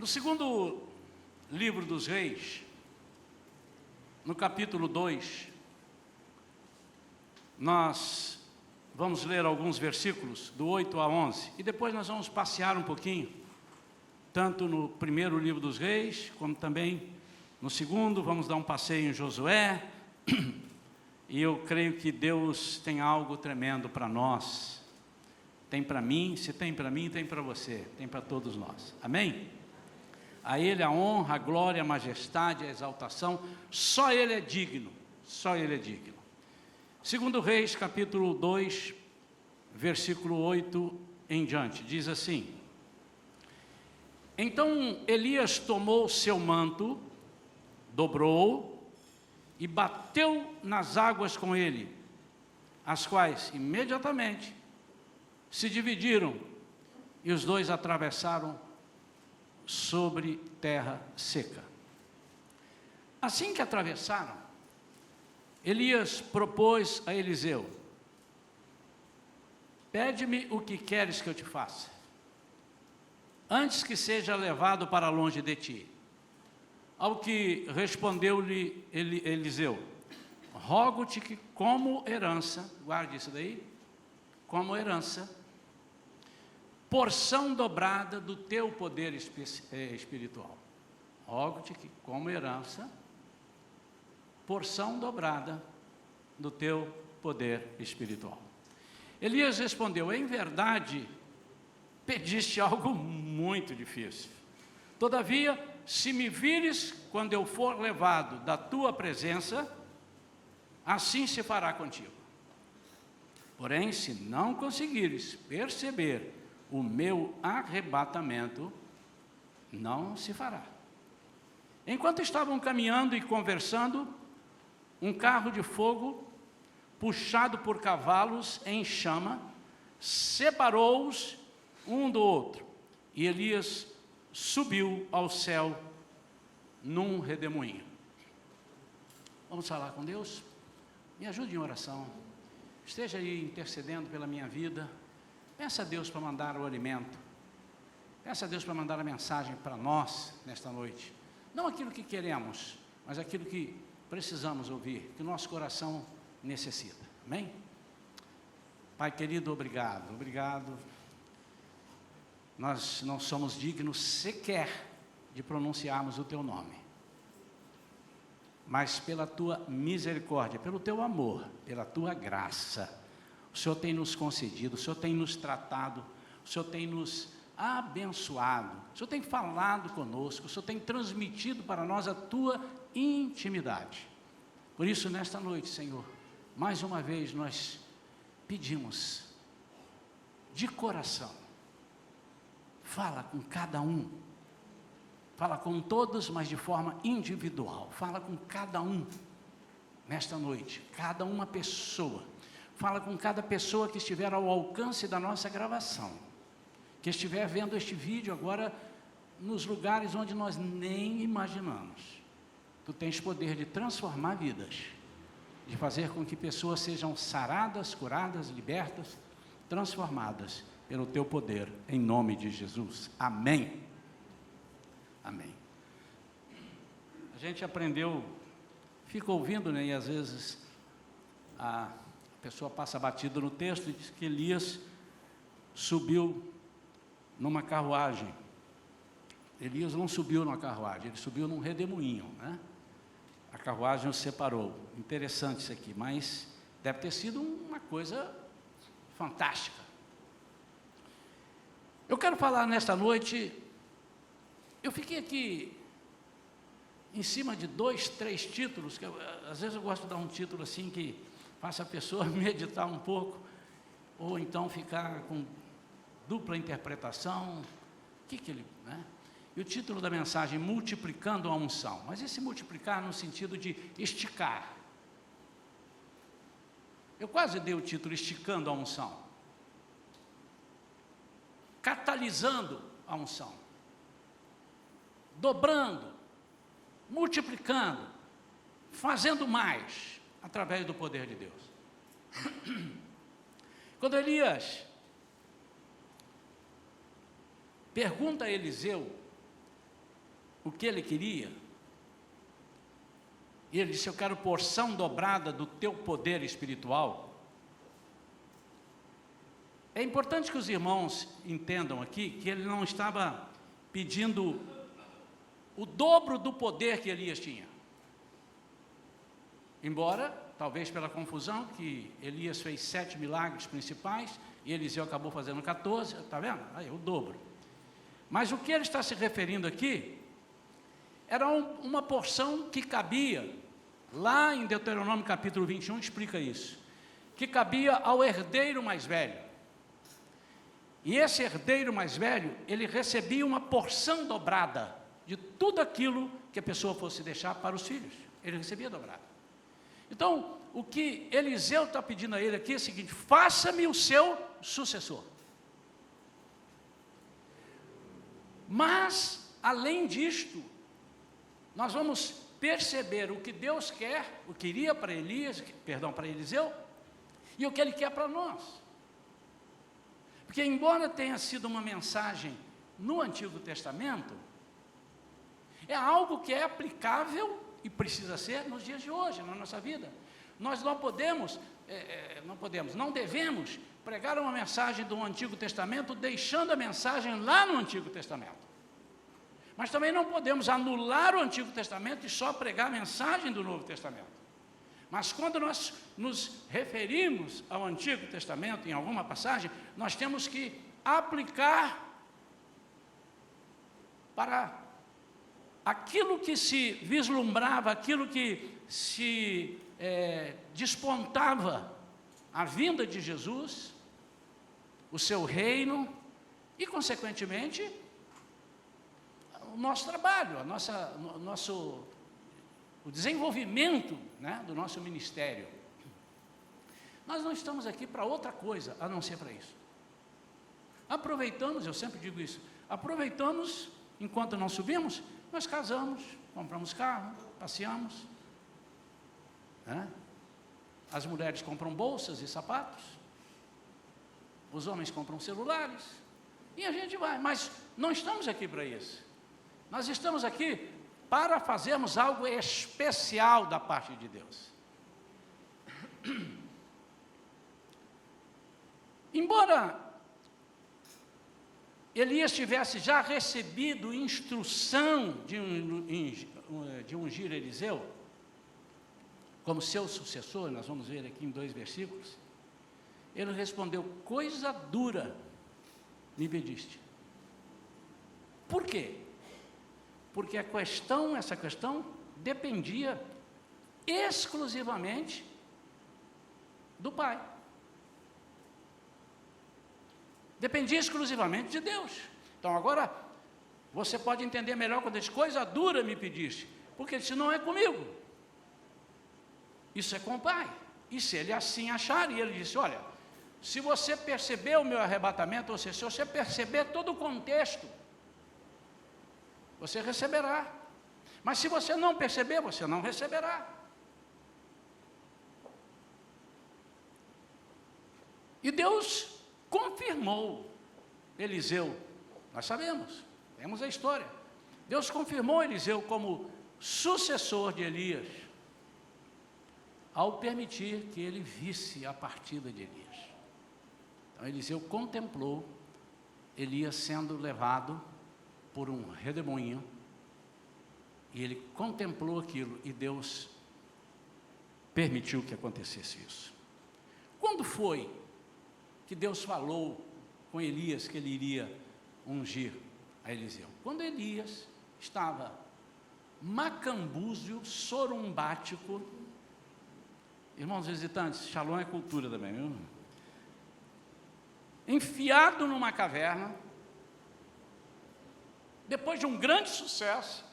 No segundo livro dos Reis, no capítulo 2, nós vamos ler alguns versículos, do 8 a 11, e depois nós vamos passear um pouquinho, tanto no primeiro livro dos Reis, como também no segundo, vamos dar um passeio em Josué, e eu creio que Deus tem algo tremendo para nós, tem para mim, se tem para mim, tem para você, tem para todos nós, amém? A Ele a honra, a glória, a majestade, a exaltação, só Ele é digno, só Ele é digno. Segundo Reis, capítulo 2, versículo 8 em diante, diz assim: Então Elias tomou seu manto, dobrou e bateu nas águas com ele, as quais imediatamente se dividiram e os dois atravessaram sobre terra seca. Assim que atravessaram, Elias propôs a Eliseu: Pede-me o que queres que eu te faça, antes que seja levado para longe de ti. Ao que respondeu-lhe Eliseu: Rogo-te que como herança, guarde isso daí, como herança, porção dobrada do teu poder espiritual. Rogo-te que como herança, porção dobrada do teu poder espiritual. Elias respondeu: Em verdade, pediste algo muito difícil. Todavia, se me vires quando eu for levado da tua presença, assim se fará contigo. Porém, se não conseguires perceber o meu arrebatamento, não se fará. Enquanto estavam caminhando e conversando, um carro de fogo, puxado por cavalos em chama, separou-os um do outro, e Elias subiu ao céu num redemoinho. Vamos falar com Deus? Me ajude em oração, esteja aí intercedendo pela minha vida. Peça a Deus para mandar o alimento, peça a Deus para mandar a mensagem para nós nesta noite, não aquilo que queremos, mas aquilo que precisamos ouvir, que o nosso coração necessita, amém? Pai querido, obrigado, nós não somos dignos sequer de pronunciarmos o teu nome, mas pela tua misericórdia, pelo teu amor, pela tua graça, o Senhor tem nos concedido, o Senhor tem nos tratado, o Senhor tem nos abençoado, o Senhor tem falado conosco, o Senhor tem transmitido para nós a tua intimidade. Por isso, nesta noite, Senhor, mais uma vez nós pedimos, de coração, fala com cada um, fala com todos, mas de forma individual, fala com cada um, nesta noite, cada uma pessoa, fala com cada pessoa que estiver ao alcance da nossa gravação, que estiver vendo este vídeo agora, nos lugares onde nós nem imaginamos. Tu tens poder de transformar vidas, de fazer com que pessoas sejam saradas, curadas, libertas, transformadas pelo teu poder, em nome de Jesus, amém, amém. A gente aprendeu, fica ouvindo, né, e às vezes a pessoa passa batido no texto e diz que Elias subiu numa carruagem. Elias não subiu numa carruagem, ele subiu num redemoinho, né? A carruagem o separou. Interessante isso aqui, mas deve ter sido uma coisa fantástica. Eu quero falar nesta noite, eu fiquei aqui em cima de 2, 3 títulos, que às vezes eu gosto de dar um título assim que faça a pessoa meditar um pouco, ou então ficar com dupla interpretação, né? E o título da mensagem, multiplicando a unção, mas esse multiplicar no sentido de esticar. Eu quase dei o título, esticando a unção, catalisando a unção, dobrando, multiplicando, fazendo mais, através do poder de Deus. Quando Elias pergunta a Eliseu o que ele queria? E ele disse: eu quero porção dobrada do teu poder espiritual. É importante que os irmãos entendam aqui que ele não estava pedindo o dobro do poder que Elias tinha. Embora, talvez pela confusão, que Elias fez 7 milagres principais e Eliseu acabou fazendo 14, está vendo? Aí, o dobro. Mas o que ele está se referindo aqui era uma porção que cabia, lá em Deuteronômio capítulo 21, explica isso, que cabia ao herdeiro mais velho. E esse herdeiro mais velho, ele recebia uma porção dobrada de tudo aquilo que a pessoa fosse deixar para os filhos. Ele recebia dobrado. Então, o que Eliseu está pedindo a ele aqui é o seguinte: faça-me o seu sucessor. Mas, além disto, nós vamos perceber o que Deus quer, o que queria para para Eliseu, e o que Ele quer para nós. Porque, embora tenha sido uma mensagem no Antigo Testamento, é algo que é aplicável e precisa ser nos dias de hoje, na nossa vida. Nós não devemos pregar uma mensagem do Antigo Testamento deixando a mensagem lá no Antigo Testamento. Mas também não podemos anular o Antigo Testamento e só pregar a mensagem do Novo Testamento. Mas quando nós nos referimos ao Antigo Testamento, em alguma passagem, nós temos que aplicar para aquilo que se vislumbrava, aquilo que se despontava, a vinda de Jesus, o seu reino e, consequentemente, o nosso trabalho, o desenvolvimento, né, do nosso ministério. Nós não estamos aqui para outra coisa, a não ser para isso. Aproveitamos, eu sempre digo isso, aproveitamos, enquanto não subimos, nós casamos, compramos carro, passeamos, né? As mulheres compram bolsas e sapatos, os homens compram celulares, e a gente vai, mas não estamos aqui para isso. Nós estamos aqui para fazermos algo especial da parte de Deus. Embora Elias tivesse já recebido instrução de ungir Eliseu como seu sucessor, nós vamos ver aqui em 2 versículos, ele respondeu: coisa dura me pediste. Por quê? Porque essa questão dependia exclusivamente do Pai. Dependia exclusivamente de Deus. Então agora, você pode entender melhor quando diz: coisa dura me pediste, porque isso não é comigo, isso é com o Pai. E se ele assim achar, e ele disse: olha, se você perceber o meu arrebatamento, ou seja, se você perceber todo o contexto, você receberá. Mas se você não perceber, você não receberá. E Deus confirmou Eliseu, nós sabemos, temos a história. Deus confirmou Eliseu como sucessor de Elias, ao permitir que ele visse a partida de Elias. Então Eliseu contemplou Elias sendo levado por um redemoinho, e ele contemplou aquilo, e Deus permitiu que acontecesse isso. Quando foi que Deus falou com Elias que ele iria ungir a Eliseu? Quando Elias estava macambúzio, sorumbático. Irmãos visitantes, Shalom é cultura também, viu? Enfiado numa caverna, depois de um grande sucesso,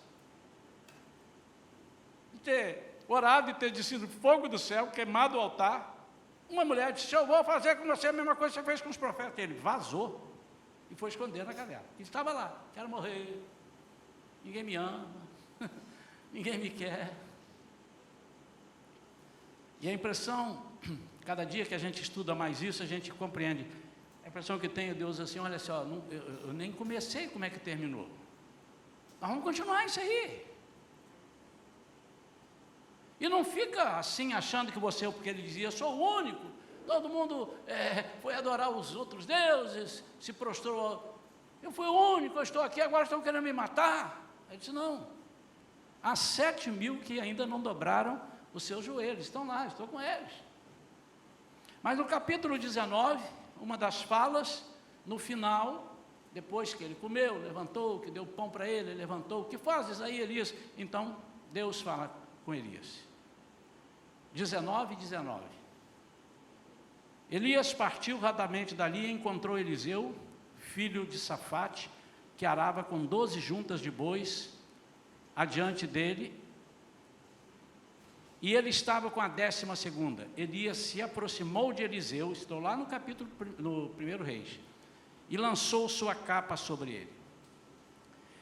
de ter orado e ter descido fogo do céu, queimado o altar, uma mulher disse: eu vou fazer com você a mesma coisa que você fez com os profetas. Ele vazou e foi esconder na caverna. Ele estava lá: quero morrer, ninguém me ama, ninguém me quer. E a impressão, cada dia que a gente estuda mais isso, a gente compreende. A impressão que tem, Deus assim: olha só, eu nem comecei, como é que terminou? Nós vamos continuar isso aí. E não fica assim achando que você, porque ele dizia, eu sou o único, todo mundo foi adorar os outros deuses, se prostrou, eu fui o único, eu estou aqui, agora estão querendo me matar. Ele disse, não, há 7.000 que ainda não dobraram os seus joelhos, estão lá, estou com eles. Mas no capítulo 19, uma das falas, no final, depois que ele comeu, levantou, que deu pão para ele levantou, o que fazes aí, Elias? Então, Deus fala com Elias. 19. Elias partiu rapidamente dali e encontrou Eliseu, filho de Safate, que arava com 12 juntas de bois adiante dele, e ele estava com a 12ª. Elias se aproximou de Eliseu, estou lá no capítulo, no 1 Reis, e lançou sua capa sobre ele.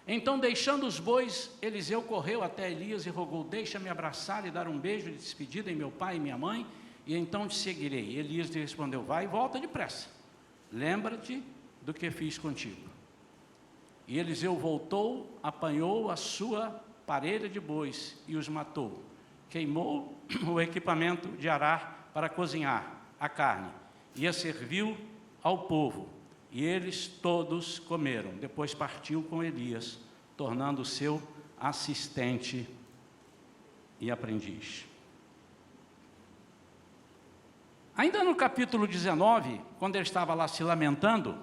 Então, deixando os bois, Eliseu correu até Elias e rogou, deixa-me abraçar e dar um beijo de despedida em meu pai e minha mãe, e então te seguirei. Elias lhe respondeu, vai e volta depressa, lembra-te do que fiz contigo. E Eliseu voltou, apanhou a sua parelha de bois e os matou, queimou o equipamento de arar para cozinhar a carne, e a serviu ao povo. E eles todos comeram. Depois partiu com Elias, tornando seu assistente e aprendiz. Ainda no capítulo 19, quando ele estava lá se lamentando,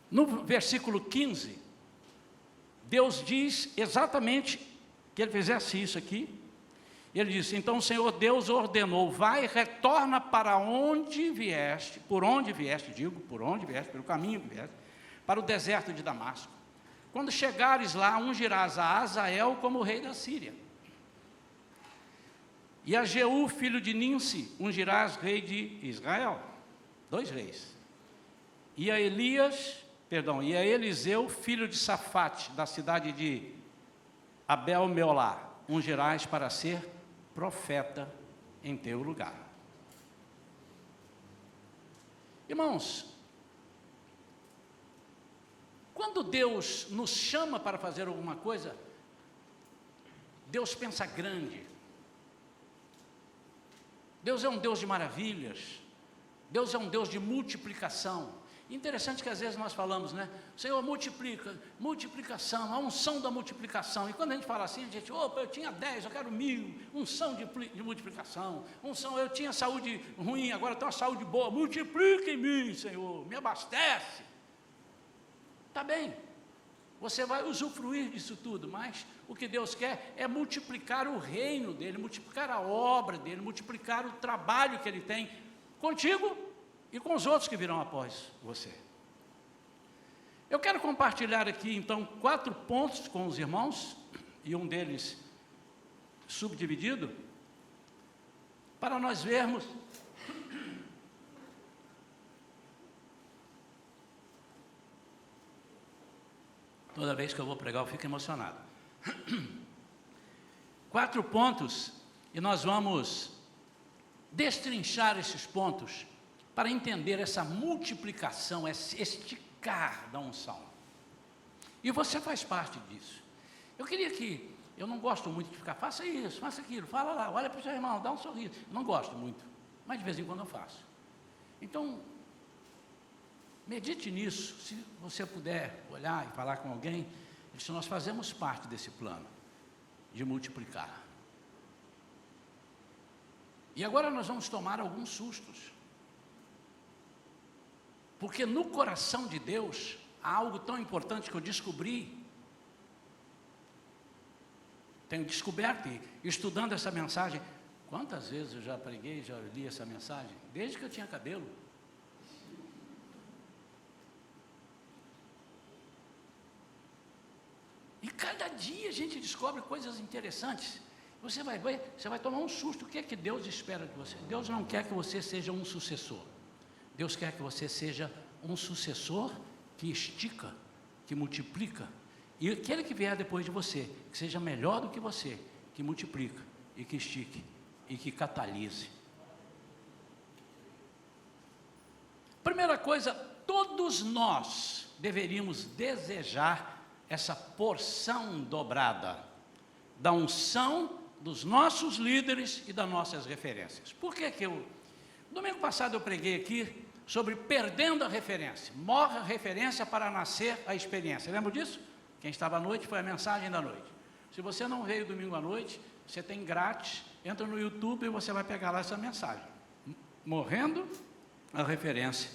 no versículo 15, Deus diz exatamente que ele fizesse isso aqui. Ele disse, então o Senhor Deus ordenou, vai, retorna para onde vieste, por onde vieste, pelo caminho que vieste, para o deserto de Damasco. Quando chegares lá, ungirás a Azael como rei da Síria. E a Jeú, filho de Ninsi, ungirás rei de Israel. 2 reis. E a Eliseu, filho de Safate, da cidade de Abel-Meolá, ungirás para ser profeta em teu lugar. Irmãos, quando Deus nos chama para fazer alguma coisa, Deus pensa grande. Deus é um Deus de maravilhas. Deus é um Deus de multiplicação. Interessante que às vezes nós falamos, né? Senhor, multiplicação, a unção da multiplicação. E quando a gente fala assim, a gente, opa, eu tinha 10, eu quero 1.000, unção de multiplicação. Unção, eu tinha saúde ruim, agora tenho uma saúde boa. Multiplica em mim, Senhor, me abastece. Está bem, você vai usufruir disso tudo, mas o que Deus quer é multiplicar o reino dele, multiplicar a obra dele, multiplicar o trabalho que ele tem contigo e com os outros que virão após você. Eu quero compartilhar aqui, então, 4 pontos com os irmãos, e um deles subdividido, para nós vermos toda vez que eu vou pregar eu fico emocionado. 4 pontos, e nós vamos destrinchar esses pontos para entender essa multiplicação, esse esticar da unção. E você faz parte disso. Eu não gosto muito de ficar, faça isso, faça aquilo, fala lá, olha para o seu irmão, dá um sorriso. Não gosto muito, mas de vez em quando eu faço. Então, medite nisso, se você puder olhar e falar com alguém, nós fazemos parte desse plano de multiplicar. E agora nós vamos tomar alguns sustos. Porque no coração de Deus há algo tão importante que eu descobri, tenho descoberto e estudando essa mensagem. Quantas vezes eu já preguei, já li essa mensagem? Desde que eu tinha cabelo. E cada dia a gente descobre coisas interessantes. Você vai ver, você vai tomar um susto. O que é que Deus espera de você? Deus não quer que você seja um sucessor. Deus quer que você seja um sucessor que estica, que multiplica. E aquele que vier depois de você, que seja melhor do que você, que multiplica e que estique e que catalise. Primeira coisa, todos nós deveríamos desejar essa porção dobrada da unção dos nossos líderes e das nossas referências. Por que domingo passado eu preguei aqui sobre perdendo a referência. Morre a referência para nascer a experiência. Lembra disso? Quem estava à noite foi a mensagem da noite. Se você não veio domingo à noite, você tem grátis, entra no YouTube e você vai pegar lá essa mensagem. Morrendo a referência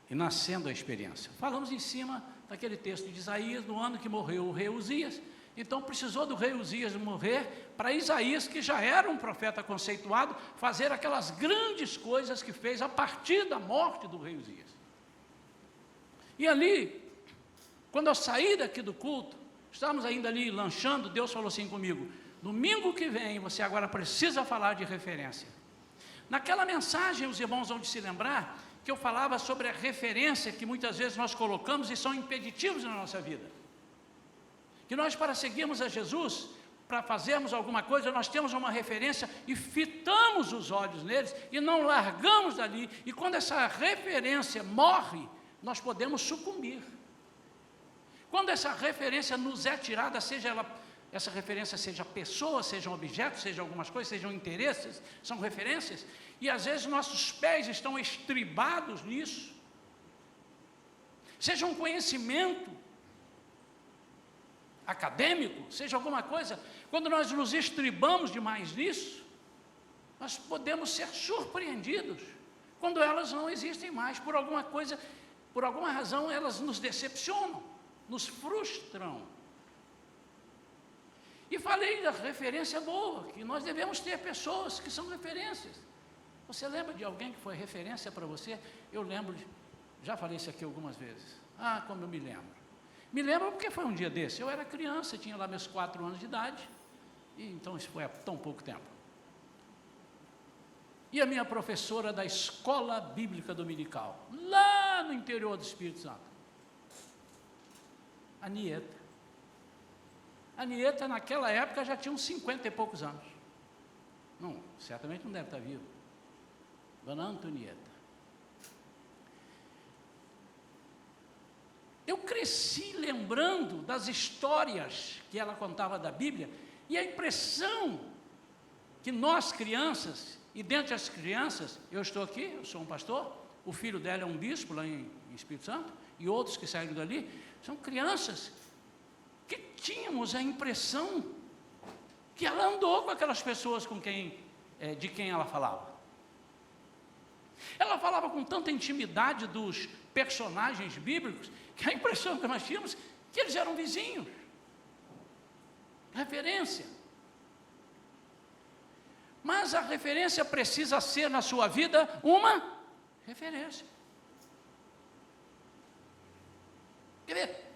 e nascendo a experiência. Falamos em cima daquele texto de Isaías, no ano que morreu o rei Uzias. Então precisou do rei Uzias morrer para Isaías, que já era um profeta conceituado, fazer aquelas grandes coisas que fez a partir da morte do rei Uzias. E ali, quando eu saí daqui do culto, estávamos ainda ali lanchando, Deus falou assim comigo: domingo que vem você agora precisa falar de referência. Naquela mensagem, os irmãos vão de se lembrar que eu falava sobre a referência que muitas vezes nós colocamos e são impeditivos na nossa vida. Que nós, para seguirmos a Jesus, para fazermos alguma coisa, nós temos uma referência e fitamos os olhos neles e não largamos dali. E quando essa referência morre, nós podemos sucumbir. Quando essa referência nos é tirada, seja essa referência seja pessoa, sejam objetos, sejam algumas coisas, sejam interesses, são referências, e às vezes nossos pés estão estribados nisso, seja um conhecimento acadêmico, seja alguma coisa, quando nós nos estribamos demais nisso, nós podemos ser surpreendidos, quando elas não existem mais, por alguma coisa, por alguma razão elas nos decepcionam, nos frustram. E falei da referência boa, que nós devemos ter pessoas que são referências. Você lembra de alguém que foi referência para você? Eu lembro, já falei isso aqui algumas vezes. Ah, como eu me lembro. Me lembro porque foi um dia desse, eu era criança, tinha lá meus 4 anos de idade, e então isso foi há tão pouco tempo. E a minha professora da escola bíblica dominical, lá no interior do Espírito Santo, a Nieta. A Nieta, naquela época, já tinha uns 50 e poucos anos. Não, certamente não deve estar viva. Dona Antonieta. Eu cresci lembrando das histórias que ela contava da Bíblia, e a impressão que nós, crianças, e dentre as crianças, eu estou aqui, eu sou um pastor, o filho dela é um bispo lá em Espírito Santo, e outros que saíram dali, são crianças que tínhamos a impressão que ela andou com aquelas pessoas de quem ela falava. Ela falava com tanta intimidade dos personagens bíblicos, que a impressão que nós tínhamos que eles eram vizinhos. Referência. Mas a referência precisa ser na sua vida uma referência. Quer ver?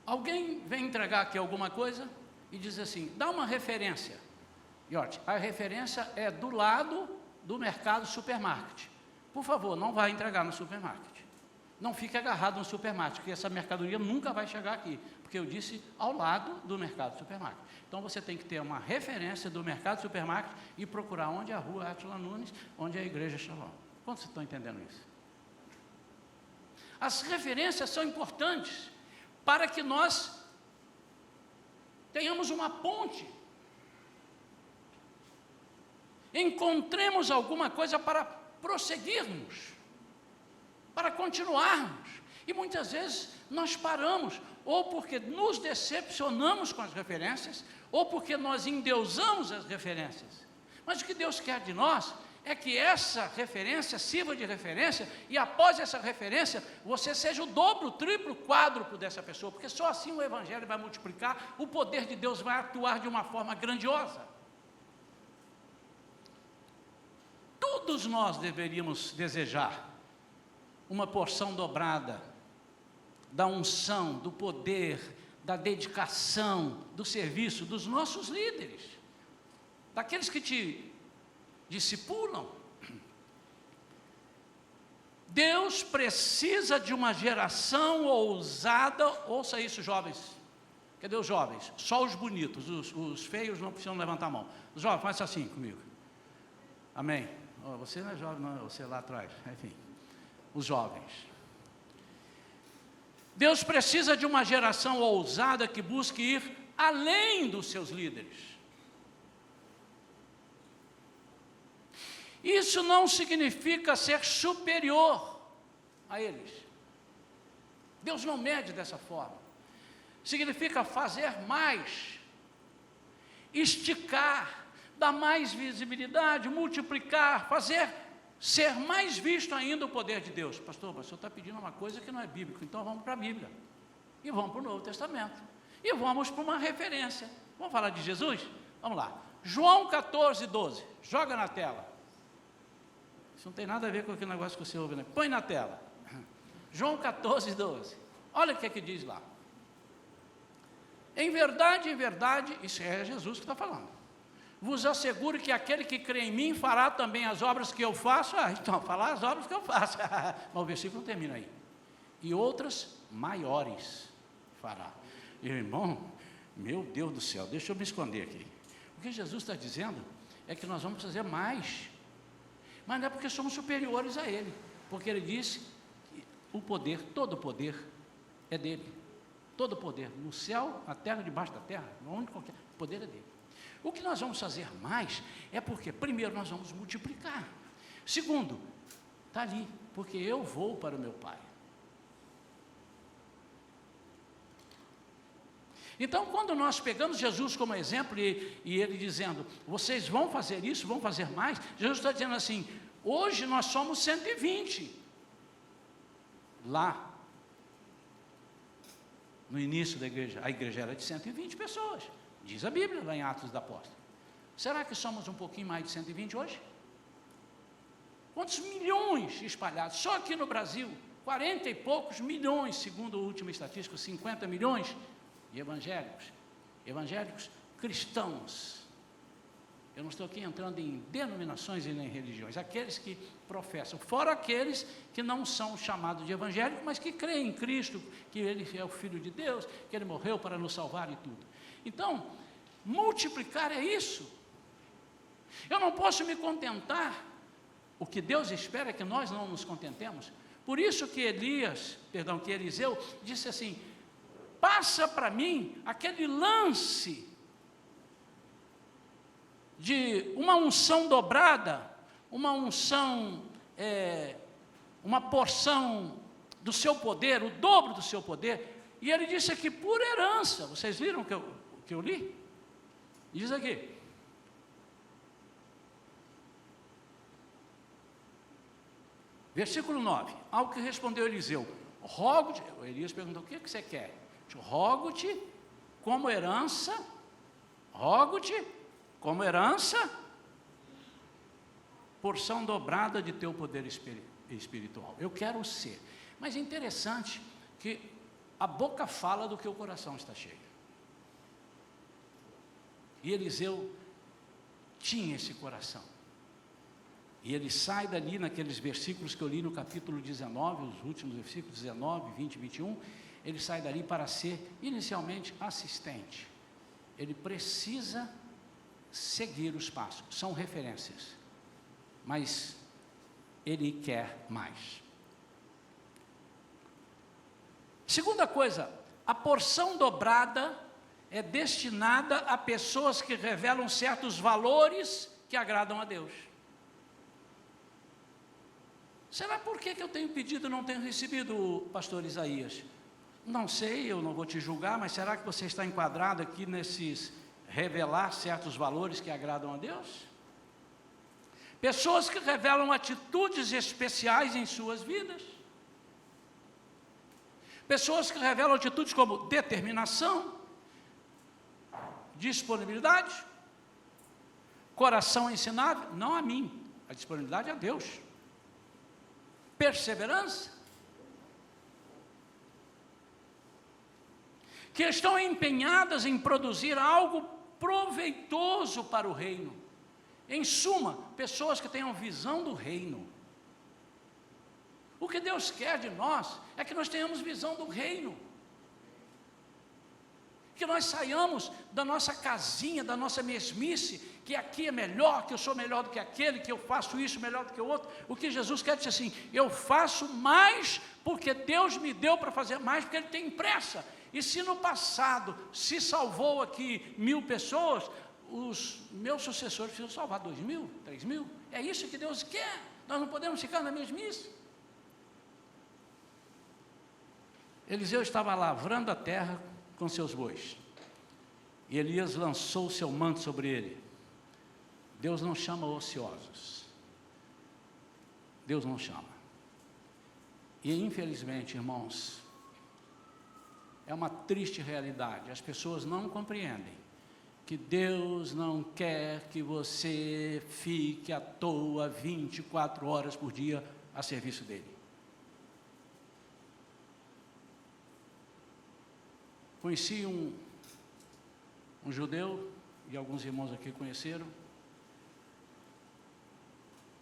Alguém vem entregar aqui alguma coisa e diz assim, dá uma referência. E olha, a referência é do lado do mercado supermarket. Por favor, não vá entregar no supermarket. Não fique agarrado no supermarket, porque essa mercadoria nunca vai chegar aqui, porque eu disse ao lado do mercado supermarket. Então você tem que ter uma referência do mercado supermarket e procurar onde é a rua Átila Nunes, onde é a igreja Shalom. Quantos estão entendendo isso? As referências são importantes para que nós tenhamos uma ponte, encontremos alguma coisa para prosseguirmos, para continuarmos, e muitas vezes nós paramos, ou porque nos decepcionamos com as referências, ou porque nós endeusamos as referências, mas o que Deus quer de nós é que essa referência sirva de referência, e após essa referência, você seja o dobro, o triplo, quádruplo dessa pessoa, porque só assim o Evangelho vai multiplicar, o poder de Deus vai atuar de uma forma grandiosa. Todos nós deveríamos desejar uma porção dobrada da unção, do poder, da dedicação, do serviço dos nossos líderes, daqueles que te discipulam. Deus precisa de uma geração ousada. Ouça isso, jovens. Cadê os jovens? Só os bonitos, os feios não precisam levantar a mão. Os jovens, faz assim comigo. Amém. Oh, você não é jovem, não, você lá atrás, enfim, os jovens. Deus precisa de uma geração ousada que busque ir além dos seus líderes. Isso não significa ser superior a eles. Deus não mede dessa forma. Significa fazer mais, esticar, dar mais visibilidade, multiplicar, ser mais visto ainda o poder de Deus. Pastor, mas o senhor está pedindo uma coisa que não é bíblica, então vamos para a Bíblia. E vamos para o Novo Testamento. E vamos para uma referência. Vamos falar de Jesus? Vamos lá. João 14, 12. Joga na tela. Isso não tem nada a ver com aquele negócio que você ouve, né? Põe na tela. João 14, 12. Olha o que é que diz lá. Em verdade, isso é Jesus que está falando. Vos asseguro que aquele que crê em mim fará também as obras que eu faço. Então, falar as obras que eu faço. Mas o versículo não termina aí. E outras maiores fará. Irmão, meu Deus do céu, deixa eu me esconder aqui. O que Jesus está dizendo é que nós vamos fazer mais. Mas não é porque somos superiores a Ele. Porque Ele disse que o poder, todo o poder é dEle. Todo o poder, no céu, na terra, debaixo da terra, onde qualquer, o poder é dEle. O que nós vamos fazer mais é porque, primeiro, nós vamos multiplicar. Segundo, está ali, porque eu vou para o meu Pai. Então, quando nós pegamos Jesus como exemplo e Ele dizendo, vocês vão fazer isso, vão fazer mais, Jesus está dizendo assim, hoje nós somos 120. Lá, no início da igreja, a igreja era de 120 pessoas. Diz a Bíblia, lá em Atos dos Apóstolos. Será que somos um pouquinho mais de 120 hoje? Quantos milhões espalhados? Só aqui no Brasil, 40 e poucos milhões, segundo o último estatístico, 50 milhões de evangélicos cristãos. Eu não estou aqui entrando em denominações e nem religiões, aqueles que professam, fora aqueles que não são chamados de evangélicos, mas que creem em Cristo, que Ele é o Filho de Deus, que Ele morreu para nos salvar e tudo. Então, multiplicar é isso. Eu não posso me contentar, o que Deus espera é que nós não nos contentemos. Por isso que Eliseu disse assim, passa para mim aquele lance de uma unção dobrada, uma unção, uma porção do seu poder, o dobro do seu poder. E ele disse aqui, por herança. Vocês viram o que eu li? Diz aqui. Versículo 9. Ao que respondeu Eliseu, rogo-te, Elias perguntou, o que você quer? Rogo-te como herança, porção dobrada de teu poder espiritual. Eu quero ser. Mas é interessante que a boca fala do que o coração está cheio. E Eliseu tinha esse coração. E ele sai dali naqueles versículos que eu li no capítulo 19, os últimos versículos 19, 20 e 21, ele sai dali para ser inicialmente assistente. Ele precisa seguir os passos, são referências, mas ele quer mais. Segunda coisa, a porção dobrada é destinada a pessoas que revelam certos valores que agradam a Deus. Será por que eu tenho pedido e não tenho recebido, pastor Isaías? Não sei, eu não vou te julgar, mas será que você está enquadrado aqui nesses revelar certos valores que agradam a Deus? Pessoas que revelam atitudes especiais em suas vidas. Pessoas que revelam atitudes como determinação, disponibilidade, coração ensinável, não a mim, a disponibilidade é a Deus. Perseverança, que estão empenhadas em produzir algo proveitoso para o reino. Em suma, pessoas que tenham visão do reino. O que Deus quer de nós é que nós tenhamos visão do reino. Que que nós saiamos da nossa casinha, da nossa mesmice, que aqui é melhor, que eu sou melhor do que aquele, que eu faço isso melhor do que o outro. O que Jesus quer dizer assim, eu faço mais porque Deus me deu para fazer mais, porque Ele tem pressa. E se no passado se salvou aqui 1000 pessoas, os meus sucessores precisam salvar 2000, 3000. É isso que Deus quer. Nós não podemos ficar na mesmice. Eliseu estava lavrando a terra com seus bois, e Elias lançou o seu manto sobre ele. Deus não chama ociosos, Deus não chama. E infelizmente, irmãos, é uma triste realidade, as pessoas não compreendem que Deus não quer que você fique à toa 24 horas por dia a serviço dEle. Conheci um judeu, e alguns irmãos aqui conheceram,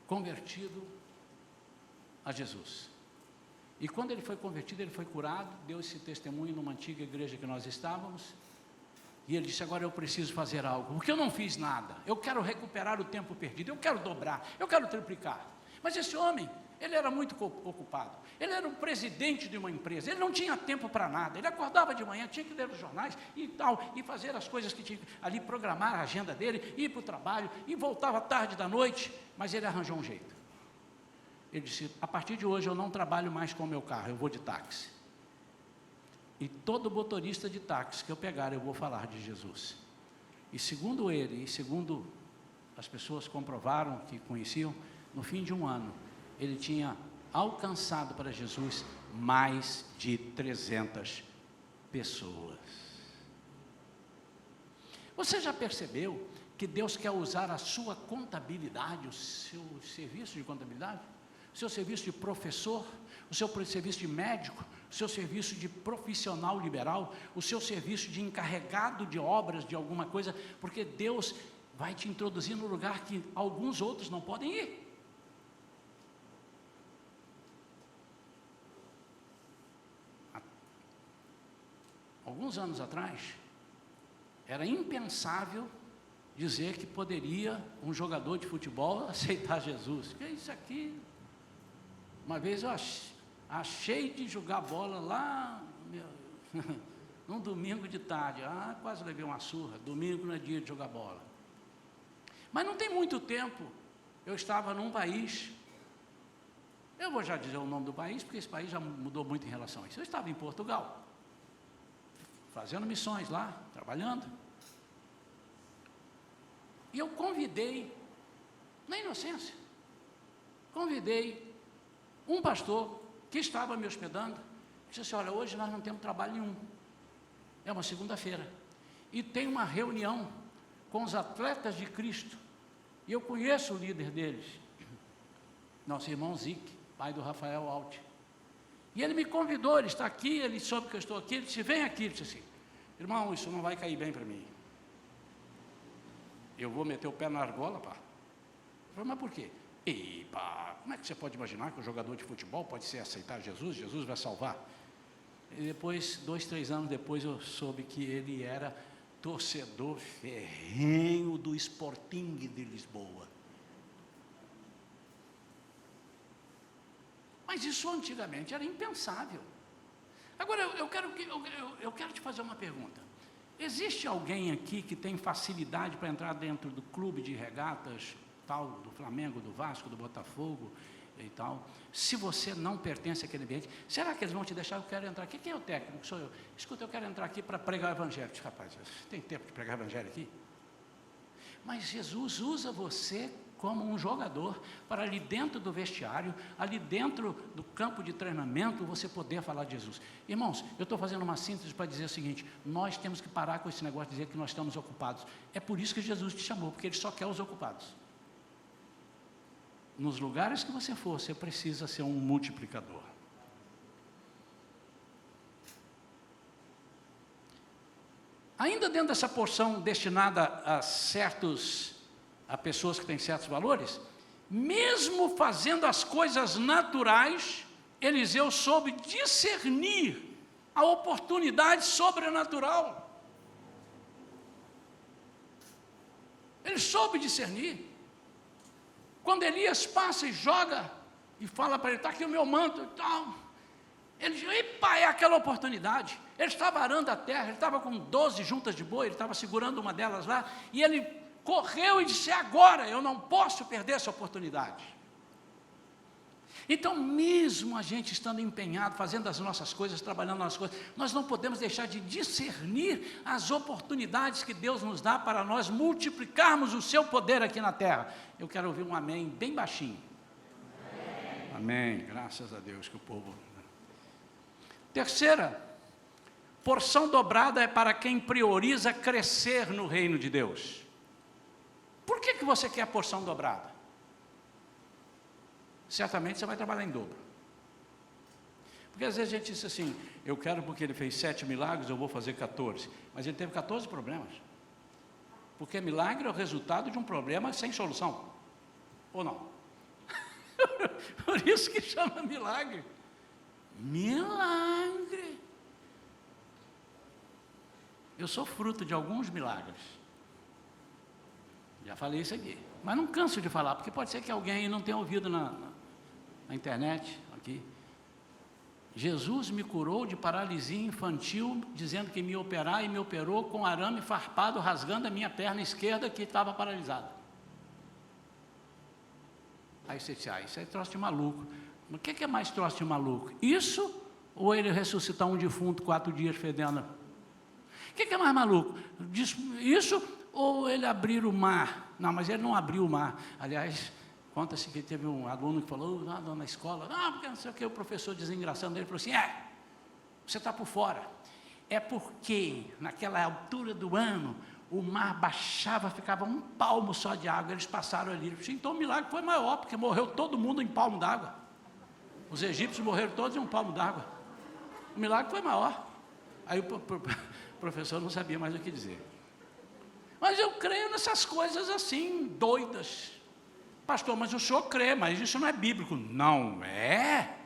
convertido a Jesus. E quando ele foi convertido, ele foi curado, deu esse testemunho numa antiga igreja que nós estávamos, e ele disse, agora eu preciso fazer algo, porque eu não fiz nada, eu quero recuperar o tempo perdido, eu quero dobrar, eu quero triplicar. Mas esse homem, ele era muito ocupado, ele era o presidente de uma empresa, ele não tinha tempo para nada, ele acordava de manhã, tinha que ler os jornais e tal, e fazer as coisas que tinha ali, programar a agenda dele, ir para o trabalho, e voltava tarde da noite, mas ele arranjou um jeito. Ele disse, a partir de hoje eu não trabalho mais com o meu carro, eu vou de táxi. E todo motorista de táxi que eu pegar, eu vou falar de Jesus. E segundo ele, e segundo as pessoas comprovaram que conheciam, no fim de um ano, ele tinha alcançado para Jesus mais de 300 pessoas. Você já percebeu que Deus quer usar a sua contabilidade, o seu serviço de contabilidade, o seu serviço de professor, o seu serviço de médico, o seu serviço de profissional liberal, o seu serviço de encarregado de obras, de alguma coisa, porque Deus vai te introduzir no lugar que alguns outros não podem ir. Alguns anos atrás, era impensável dizer que poderia um jogador de futebol aceitar Jesus. Que é isso aqui? Uma vez eu achei de jogar bola lá, num domingo de tarde, quase levei uma surra, domingo não é dia de jogar bola. Mas não tem muito tempo, eu estava num país, eu vou já dizer o nome do país, porque esse país já mudou muito em relação a isso. Eu estava em Portugal, fazendo missões lá, trabalhando, e eu convidei, na inocência, um pastor que estava me hospedando, disse assim, olha, hoje nós não temos trabalho nenhum, é uma segunda-feira, e tem uma reunião com os atletas de Cristo, e eu conheço o líder deles, nosso irmão Zique, pai do Rafael Alt, e ele me convidou, ele está aqui, ele soube que eu estou aqui, ele disse, vem aqui, ele disse assim, irmão, isso não vai cair bem para mim, eu vou meter o pé na argola, pá. Eu falei, mas por quê? E pá, como é que você pode imaginar que um jogador de futebol pode ser aceitar Jesus? Jesus vai salvar. E depois, 2, 3 anos depois, eu soube que ele era torcedor ferrenho do Sporting de Lisboa. Mas isso antigamente era impensável. Agora, eu quero te fazer uma pergunta. Existe alguém aqui que tem facilidade para entrar dentro do clube de regatas, tal, do Flamengo, do Vasco, do Botafogo e tal? Se você não pertence àquele ambiente, será que eles vão te deixar? Eu quero entrar aqui. Quem é o técnico? Sou eu. Escuta, eu quero entrar aqui para pregar o evangelho. Rapaz, tem tempo de pregar o evangelho aqui? Mas Jesus usa você como um jogador, para ali dentro do vestiário, ali dentro do campo de treinamento, você poder falar de Jesus. Irmãos, eu estou fazendo uma síntese para dizer o seguinte, nós temos que parar com esse negócio de dizer que nós estamos ocupados. É por isso que Jesus te chamou, porque Ele só quer os ocupados. Nos lugares que você for, você precisa ser um multiplicador. Ainda dentro dessa porção destinada a pessoas que têm certos valores, mesmo fazendo as coisas naturais, Eliseu soube discernir a oportunidade sobrenatural. Ele soube discernir. Quando Elias passa e joga, e fala para ele, está aqui o meu manto e tal, ele diz, epa, é aquela oportunidade. Ele estava arando a terra, ele estava com 12 juntas de boi, ele estava segurando uma delas lá, e ele correu e disse, agora, eu não posso perder essa oportunidade. Então, mesmo a gente estando empenhado, fazendo as nossas coisas, trabalhando nas coisas, nós não podemos deixar de discernir as oportunidades que Deus nos dá para nós multiplicarmos o seu poder aqui na terra. Eu quero ouvir um amém bem baixinho. Amém, amém. Graças a Deus que o povo... Terceira, porção dobrada é para quem prioriza crescer no reino de Deus. Por que você quer a porção dobrada? Certamente você vai trabalhar em dobro. Porque às vezes a gente diz assim, eu quero porque ele fez 7 milagres, eu vou fazer 14. Mas ele teve 14 problemas. Porque milagre é o resultado de um problema sem solução. Ou não? Por isso que chama milagre. Milagre. Eu sou fruto de alguns milagres. Já falei isso aqui. Mas não canso de falar, porque pode ser que alguém aí não tenha ouvido na internet, aqui. Jesus me curou de paralisia infantil, dizendo que me ia operar, e me operou com arame farpado, rasgando a minha perna esquerda, que estava paralisada. Aí você diz, isso é troço de maluco. Mas o que é mais troço de maluco? Isso, ou ele ressuscitar um defunto 4 dias fedendo? O que é mais maluco? Isso, ou ele abrir o mar? Não, mas ele não abriu o mar. Aliás, conta-se que teve um aluno que falou, na escola, porque não sei o que, o professor desengraçando ele falou assim, você está por fora. É porque, naquela altura do ano, o mar baixava, ficava 1 palmo só de água, eles passaram ali. Então o milagre foi maior, porque morreu todo mundo em 1 palmo d'água. Os egípcios morreram todos em 1 palmo d'água. O milagre foi maior. Aí o professor não sabia mais o que dizer. Mas eu creio nessas coisas assim, doidas. Pastor, mas o senhor crê, mas isso não é bíblico. Não é?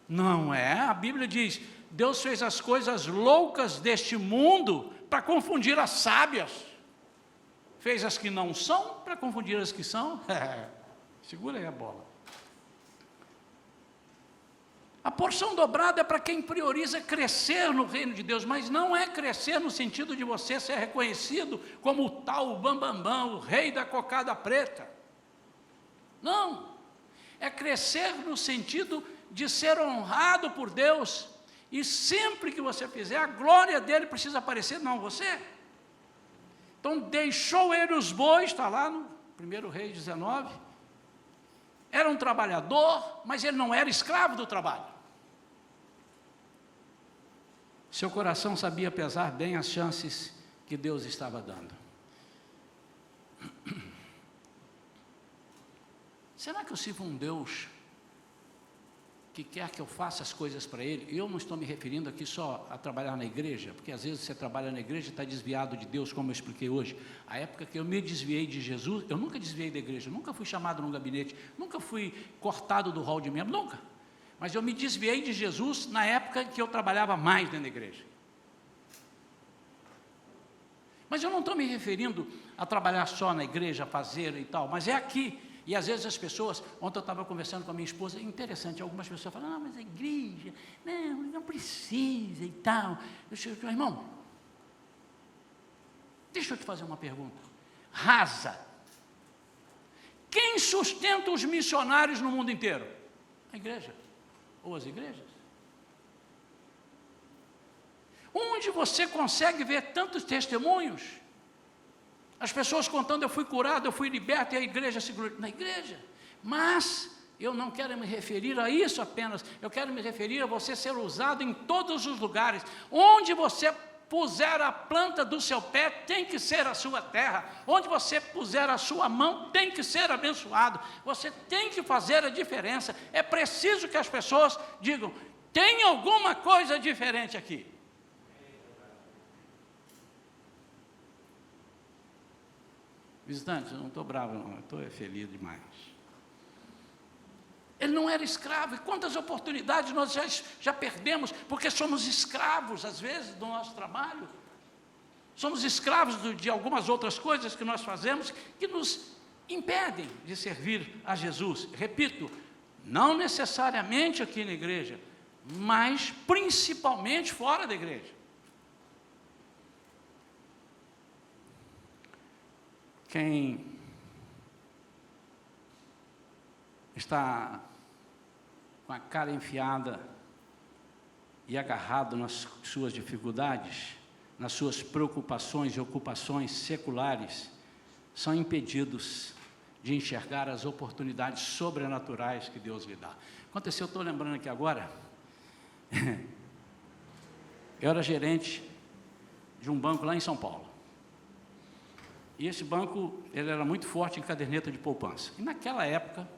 Não é? A Bíblia diz, Deus fez as coisas loucas deste mundo para confundir as sábias. Fez as que não são para confundir as que são. Segura aí a bola. A porção dobrada é para quem prioriza crescer no reino de Deus, mas não é crescer no sentido de você ser reconhecido como o tal bambambam, o rei da cocada preta. Não, é crescer no sentido de ser honrado por Deus, e sempre que você fizer, a glória dele precisa aparecer, não você. Então deixou ele os bois, está lá no 1 Reis 19, era um trabalhador, mas ele não era escravo do trabalho. Seu coração sabia pesar bem as chances que Deus estava dando. Será que eu sirvo um Deus que quer que eu faça as coisas para Ele? Eu não estou me referindo aqui só a trabalhar na igreja, porque às vezes você trabalha na igreja e está desviado de Deus, como eu expliquei hoje. A época que eu me desviei de Jesus, eu nunca desviei da igreja, nunca fui chamado num gabinete, nunca fui cortado do hall de membro, nunca. Mas eu me desviei de Jesus na época que eu trabalhava mais dentro da igreja. Mas eu não estou me referindo a trabalhar só na igreja, a fazer e tal, mas é aqui. E às vezes as pessoas, ontem eu estava conversando com a minha esposa, interessante, algumas pessoas falam, mas a igreja, não precisa e tal. Eu digo, irmão, deixa eu te fazer uma pergunta, rasa. Quem sustenta os missionários no mundo inteiro? A igreja, ou as igrejas. Onde você consegue ver tantos testemunhos? As pessoas contando, eu fui curado, eu fui liberto, e a igreja se glorificou. Na igreja. Mas eu não quero me referir a isso apenas, eu quero me referir a você ser usado em todos os lugares. Onde você puser a planta do seu pé, tem que ser a sua terra. Onde você puser a sua mão, tem que ser abençoado. Você tem que fazer a diferença. É preciso que as pessoas digam, tem alguma coisa diferente aqui. Visitantes, eu não estou bravo não, eu estou feliz demais. Ele não era escravo, e quantas oportunidades nós já perdemos, porque somos escravos, às vezes, do nosso trabalho. Somos escravos de algumas outras coisas que nós fazemos que nos impedem de servir a Jesus. Repito, não necessariamente aqui na igreja, mas principalmente fora da igreja. Quem está com a cara enfiada e agarrado nas suas dificuldades, nas suas preocupações e ocupações seculares, são impedidos de enxergar as oportunidades sobrenaturais que Deus lhe dá. Aconteceu, estou lembrando aqui agora, eu era gerente de um banco lá em São Paulo. E esse banco, ele era muito forte em caderneta de poupança. E naquela época,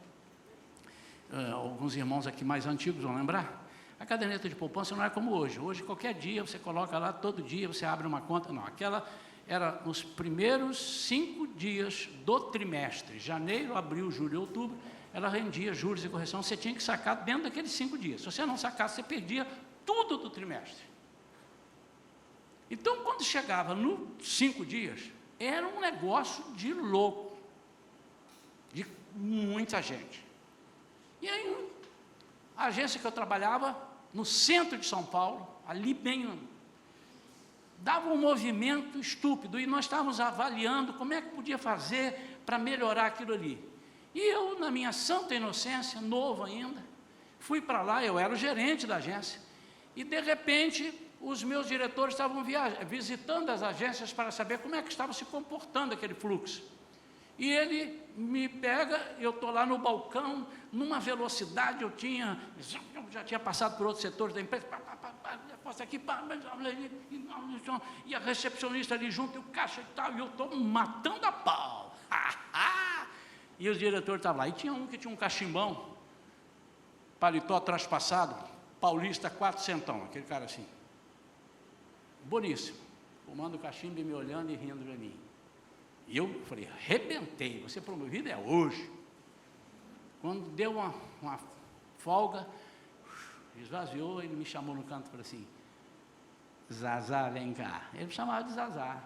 alguns irmãos aqui mais antigos vão lembrar, a caderneta de poupança não é como hoje. Hoje, qualquer dia, você coloca lá, todo dia você abre uma conta. Não, aquela era nos primeiros 5 dias do trimestre, janeiro, abril, julho e outubro, ela rendia juros e correção, você tinha que sacar dentro daqueles 5 dias. Se você não sacasse, você perdia tudo do trimestre. Então, quando chegava nos 5 dias, era um negócio de louco, de muita gente. E aí, a agência que eu trabalhava, no centro de São Paulo, ali bem, dava um movimento estúpido, e nós estávamos avaliando como é que podia fazer para melhorar aquilo ali. E eu, na minha santa inocência, novo ainda, fui para lá, eu era o gerente da agência, e de repente, os meus diretores estavam visitando as agências para saber como é que estava se comportando aquele fluxo. E ele me pega, eu estou lá no balcão, numa velocidade, eu já tinha passado por outros setores da empresa, posso aqui, e a recepcionista ali junto, e o caixa e tal, e eu estou matando a pau. E os diretores estavam lá, e tinha um que tinha um cachimbão, paletó traspassado, paulista 4 centão, aquele cara assim, boníssimo, fumando cachimbo e me olhando e rindo de mim. E eu falei, arrebentei, você promovido é hoje. Quando deu uma folga, esvaziou, ele me chamou no canto e falou assim, Zazá, vem cá. Ele me chamava de Zazá,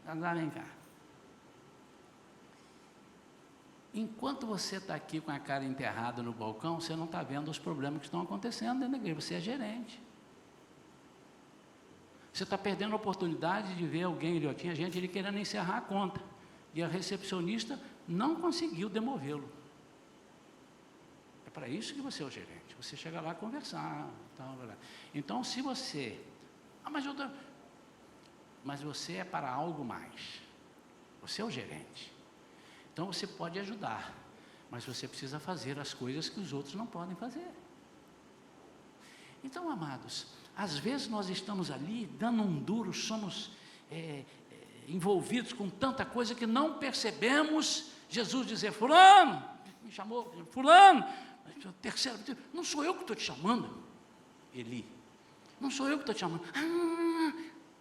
Zazá, vem cá. Enquanto você está aqui com a cara enterrada no balcão, você não está vendo os problemas que estão acontecendo dentro da igreja, você é gerente. Você está perdendo a oportunidade de ver alguém, tinha gente ele querendo encerrar a conta, e a recepcionista não conseguiu demovê-lo. É para isso que você é o gerente, você chega lá a conversar. Então, se você... mas você é para algo mais, você é o gerente. Então, você pode ajudar, mas você precisa fazer as coisas que os outros não podem fazer. Então, amados, às vezes nós estamos ali, dando um duro, somos envolvidos com tanta coisa que não percebemos Jesus dizer, fulano, me chamou, fulano, terceiro, não sou eu que estou te chamando, Eli, não sou eu que estou te chamando,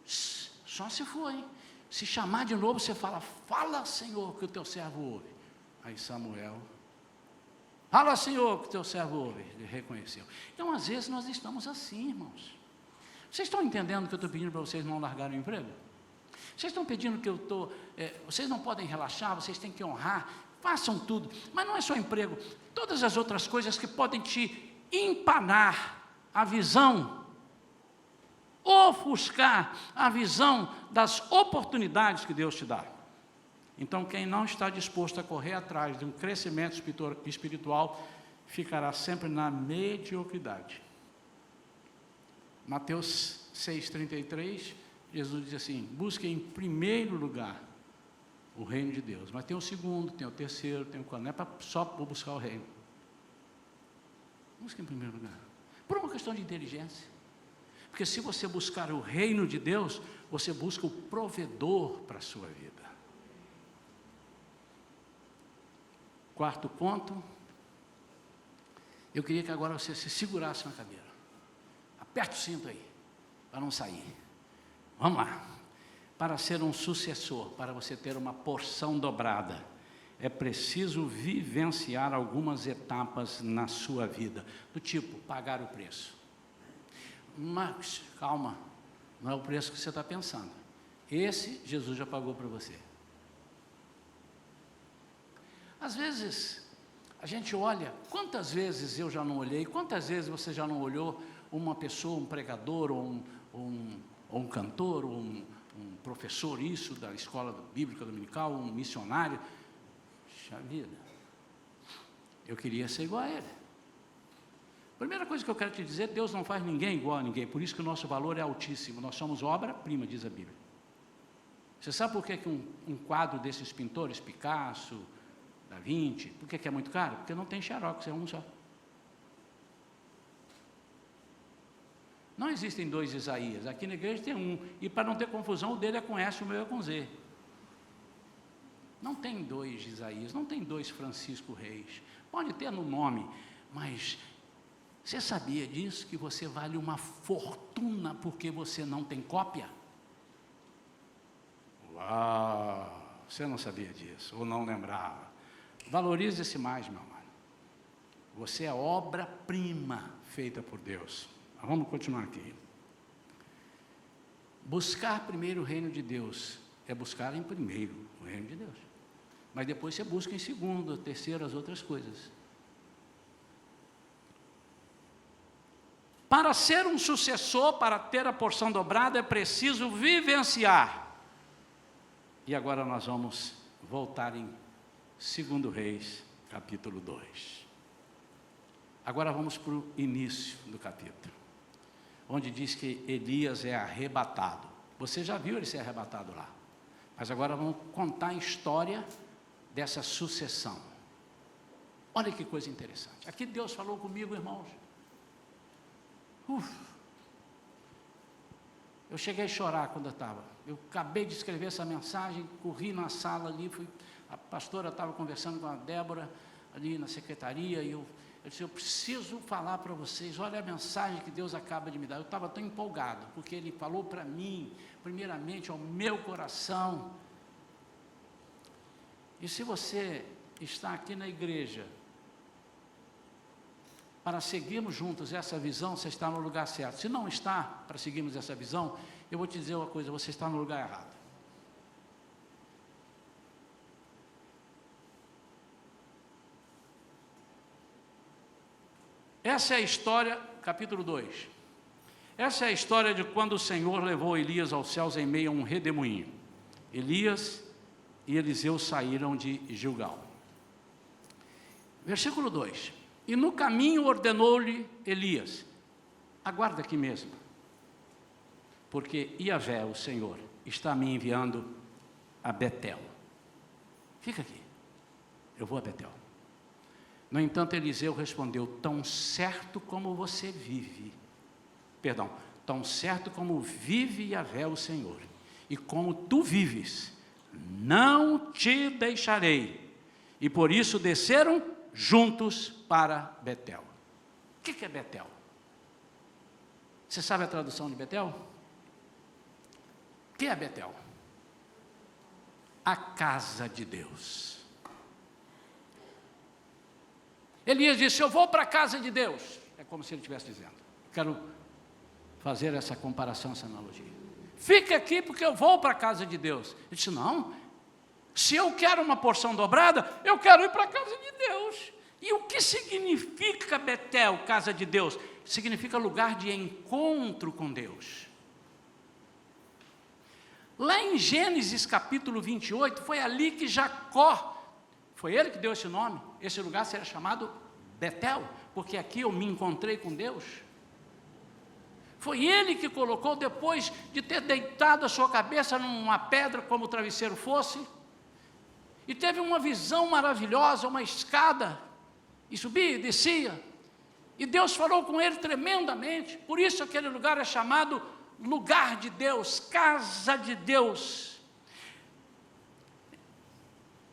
só se for, hein? Se chamar de novo, você fala, fala Senhor, que o teu servo ouve. Aí Samuel, fala Senhor, que o teu servo ouve, ele reconheceu. Então, às vezes nós estamos assim, irmãos. Vocês estão entendendo que eu estou pedindo para vocês não largarem o emprego? Vocês estão pedindo que eu estou... vocês não podem relaxar, vocês têm que honrar, façam tudo. Mas não é só emprego, todas as outras coisas que podem te empanar a visão, ofuscar a visão das oportunidades que Deus te dá. Então, quem não está disposto a correr atrás de um crescimento espiritual, ficará sempre na mediocridade. Mateus 6,33, Jesus diz assim, busque em primeiro lugar o reino de Deus. Mas tem o segundo, tem o terceiro, tem o quarto, não é só para buscar o reino. Busque em primeiro lugar. Por uma questão de inteligência. Porque se você buscar o reino de Deus, você busca o provedor para a sua vida. Quarto ponto, eu queria que agora você se segurasse na cadeira. Aperte o cinto aí, para não sair. Vamos lá. Para ser um sucessor, para você ter uma porção dobrada, é preciso vivenciar algumas etapas na sua vida, do tipo, pagar o preço. Mas, calma, não é o preço que você está pensando. Esse Jesus já pagou para você. Às vezes, a gente olha, quantas vezes eu já não olhei, quantas vezes você já não olhou uma pessoa, um pregador, ou um cantor, ou um professor, isso, da escola bíblica dominical, um missionário. Puxa vida, eu queria ser igual a ele. Primeira coisa que eu quero te dizer, Deus não faz ninguém igual a ninguém, por isso que o nosso valor é altíssimo, nós somos obra-prima, diz a Bíblia. Você sabe por que um quadro desses pintores, Picasso, Da Vinci, por que é muito caro? Porque não tem xerox, é um só. Não existem dois Isaías, aqui na igreja tem um, e para não ter confusão, o dele é com S, o meu é com Z. Não tem dois Isaías, não tem dois Francisco Reis, pode ter no nome, mas você sabia disso, que você vale uma fortuna porque você não tem cópia? Uau, você não sabia disso, ou não lembrava. Valorize-se mais, meu amado. Você é obra-prima feita por Deus. Mas vamos continuar aqui. Buscar primeiro o reino de Deus é buscar em primeiro o reino de Deus. Mas depois você busca em segundo, terceiro, as outras coisas. Para ser um sucessor, para ter a porção dobrada, é preciso vivenciar. E agora nós vamos voltar em 2 Reis, capítulo 2. Agora vamos para o início do capítulo, onde diz que Elias é arrebatado. Você já viu ele ser arrebatado lá. Mas agora vamos contar a história dessa sucessão. Olha que coisa interessante. Aqui Deus falou comigo, irmãos. Eu cheguei a chorar quando eu acabei de escrever essa mensagem, corri na sala ali, a pastora estava conversando com a Débora, ali na secretaria, e eu disse, eu preciso falar para vocês, olha a mensagem que Deus acaba de me dar. Eu estava tão empolgado, porque Ele falou para mim, primeiramente ao meu coração. E se você está aqui na igreja, para seguirmos juntos essa visão, você está no lugar certo. Se não está para seguirmos essa visão, eu vou te dizer uma coisa, você está no lugar errado. Essa é a história, capítulo 2. Essa é a história de quando o Senhor levou Elias aos céus em meio a um redemoinho. Elias e Eliseu saíram de Gilgal. Versículo 2. E no caminho ordenou-lhe Elias, aguarda aqui mesmo, porque Yahvé, o Senhor, está me enviando a Betel. Fica aqui, eu vou a Betel. No entanto, Eliseu respondeu, tão certo como você vive, tão certo como vive Yahvé, o Senhor, e como tu vives, não te deixarei. E por isso desceram juntos para Betel. O que é Betel? Você sabe a tradução de Betel? O que é Betel? A casa de Deus. Elias disse, eu vou para a casa de Deus. É como se ele estivesse dizendo, quero fazer essa comparação, essa analogia. Fique aqui porque eu vou para a casa de Deus. Ele disse, não, se eu quero uma porção dobrada, eu quero ir para a casa de Deus. E o que significa Betel, casa de Deus? Significa lugar de encontro com Deus. Lá em Gênesis capítulo 28, foi ali que Jacó, foi ele que deu esse nome, esse lugar será chamado Betel, porque aqui eu me encontrei com Deus. Foi ele que colocou, depois de ter deitado a sua cabeça numa pedra como o travesseiro fosse, e teve uma visão maravilhosa, uma escada, e subia e descia, e Deus falou com ele tremendamente. Por isso aquele lugar é chamado lugar de Deus, casa de Deus.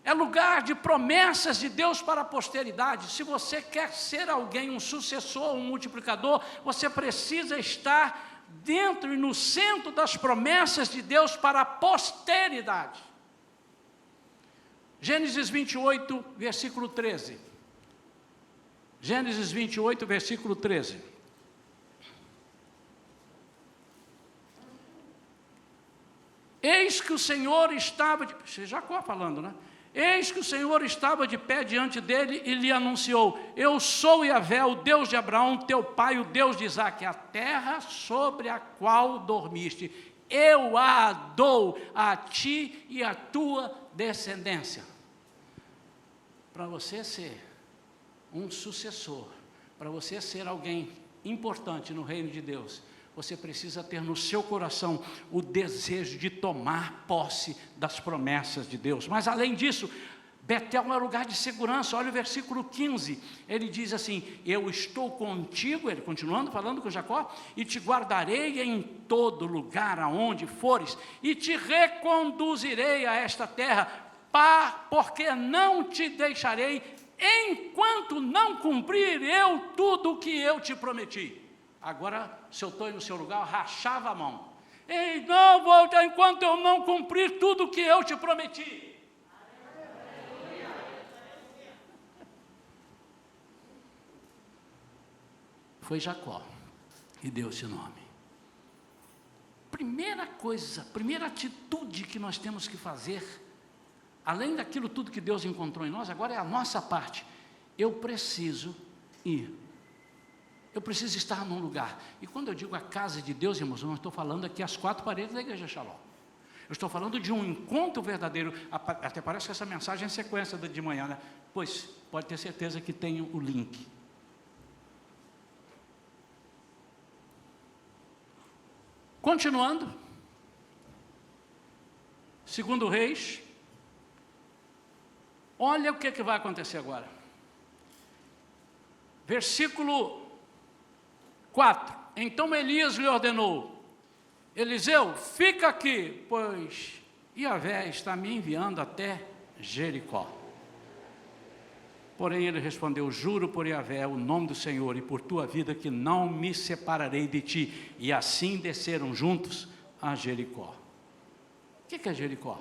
É lugar de promessas de Deus para a posteridade. Se você quer ser alguém, um sucessor, um multiplicador, você precisa estar dentro e no centro das promessas de Deus para a posteridade. Gênesis 28, versículo 13. Gênesis 28, versículo 13. Eis que o Senhor estava Jacó falando, né? Eis que o Senhor estava de pé diante dele e lhe anunciou: eu sou Yahvé, o Deus de Abraão, teu pai, o Deus de Isaque, a terra sobre a qual dormiste, eu a dou a ti e à tua descendência. Para você ser um sucessor, para você ser alguém importante no reino de Deus, você precisa ter no seu coração o desejo de tomar posse das promessas de Deus. Mas além disso, Betel é um lugar de segurança. Olha o versículo 15, ele diz assim: eu estou contigo, ele continuando falando com Jacó, e te guardarei em todo lugar aonde fores, e te reconduzirei a esta terra, porque não te deixarei, enquanto não cumprir eu tudo o que eu te prometi. Agora, se eu estou no seu lugar, eu rachava a mão. Ei, não volta enquanto eu não cumprir tudo o que eu te prometi. Foi Jacó e deu esse nome. Primeira coisa, primeira atitude que nós temos que fazer, além daquilo tudo que Deus encontrou em nós, agora é a nossa parte. Eu preciso ir. Eu preciso estar num lugar. E quando eu digo a casa de Deus, irmãos, eu não estou falando aqui as quatro paredes da igreja Shalom. Eu estou falando de um encontro verdadeiro. Até parece que essa mensagem é sequência de manhã, né? Pois, pode ter certeza que tem o link. Continuando. 2 Reis. Olha o que vai acontecer agora. Versículo 4, então Elias lhe ordenou: Eliseu, fica aqui, pois Yahvé está me enviando até Jericó. Porém ele respondeu: juro por Yahvé, o nome do Senhor, e por tua vida, que não me separarei de ti. E assim desceram juntos a Jericó. O que é Jericó?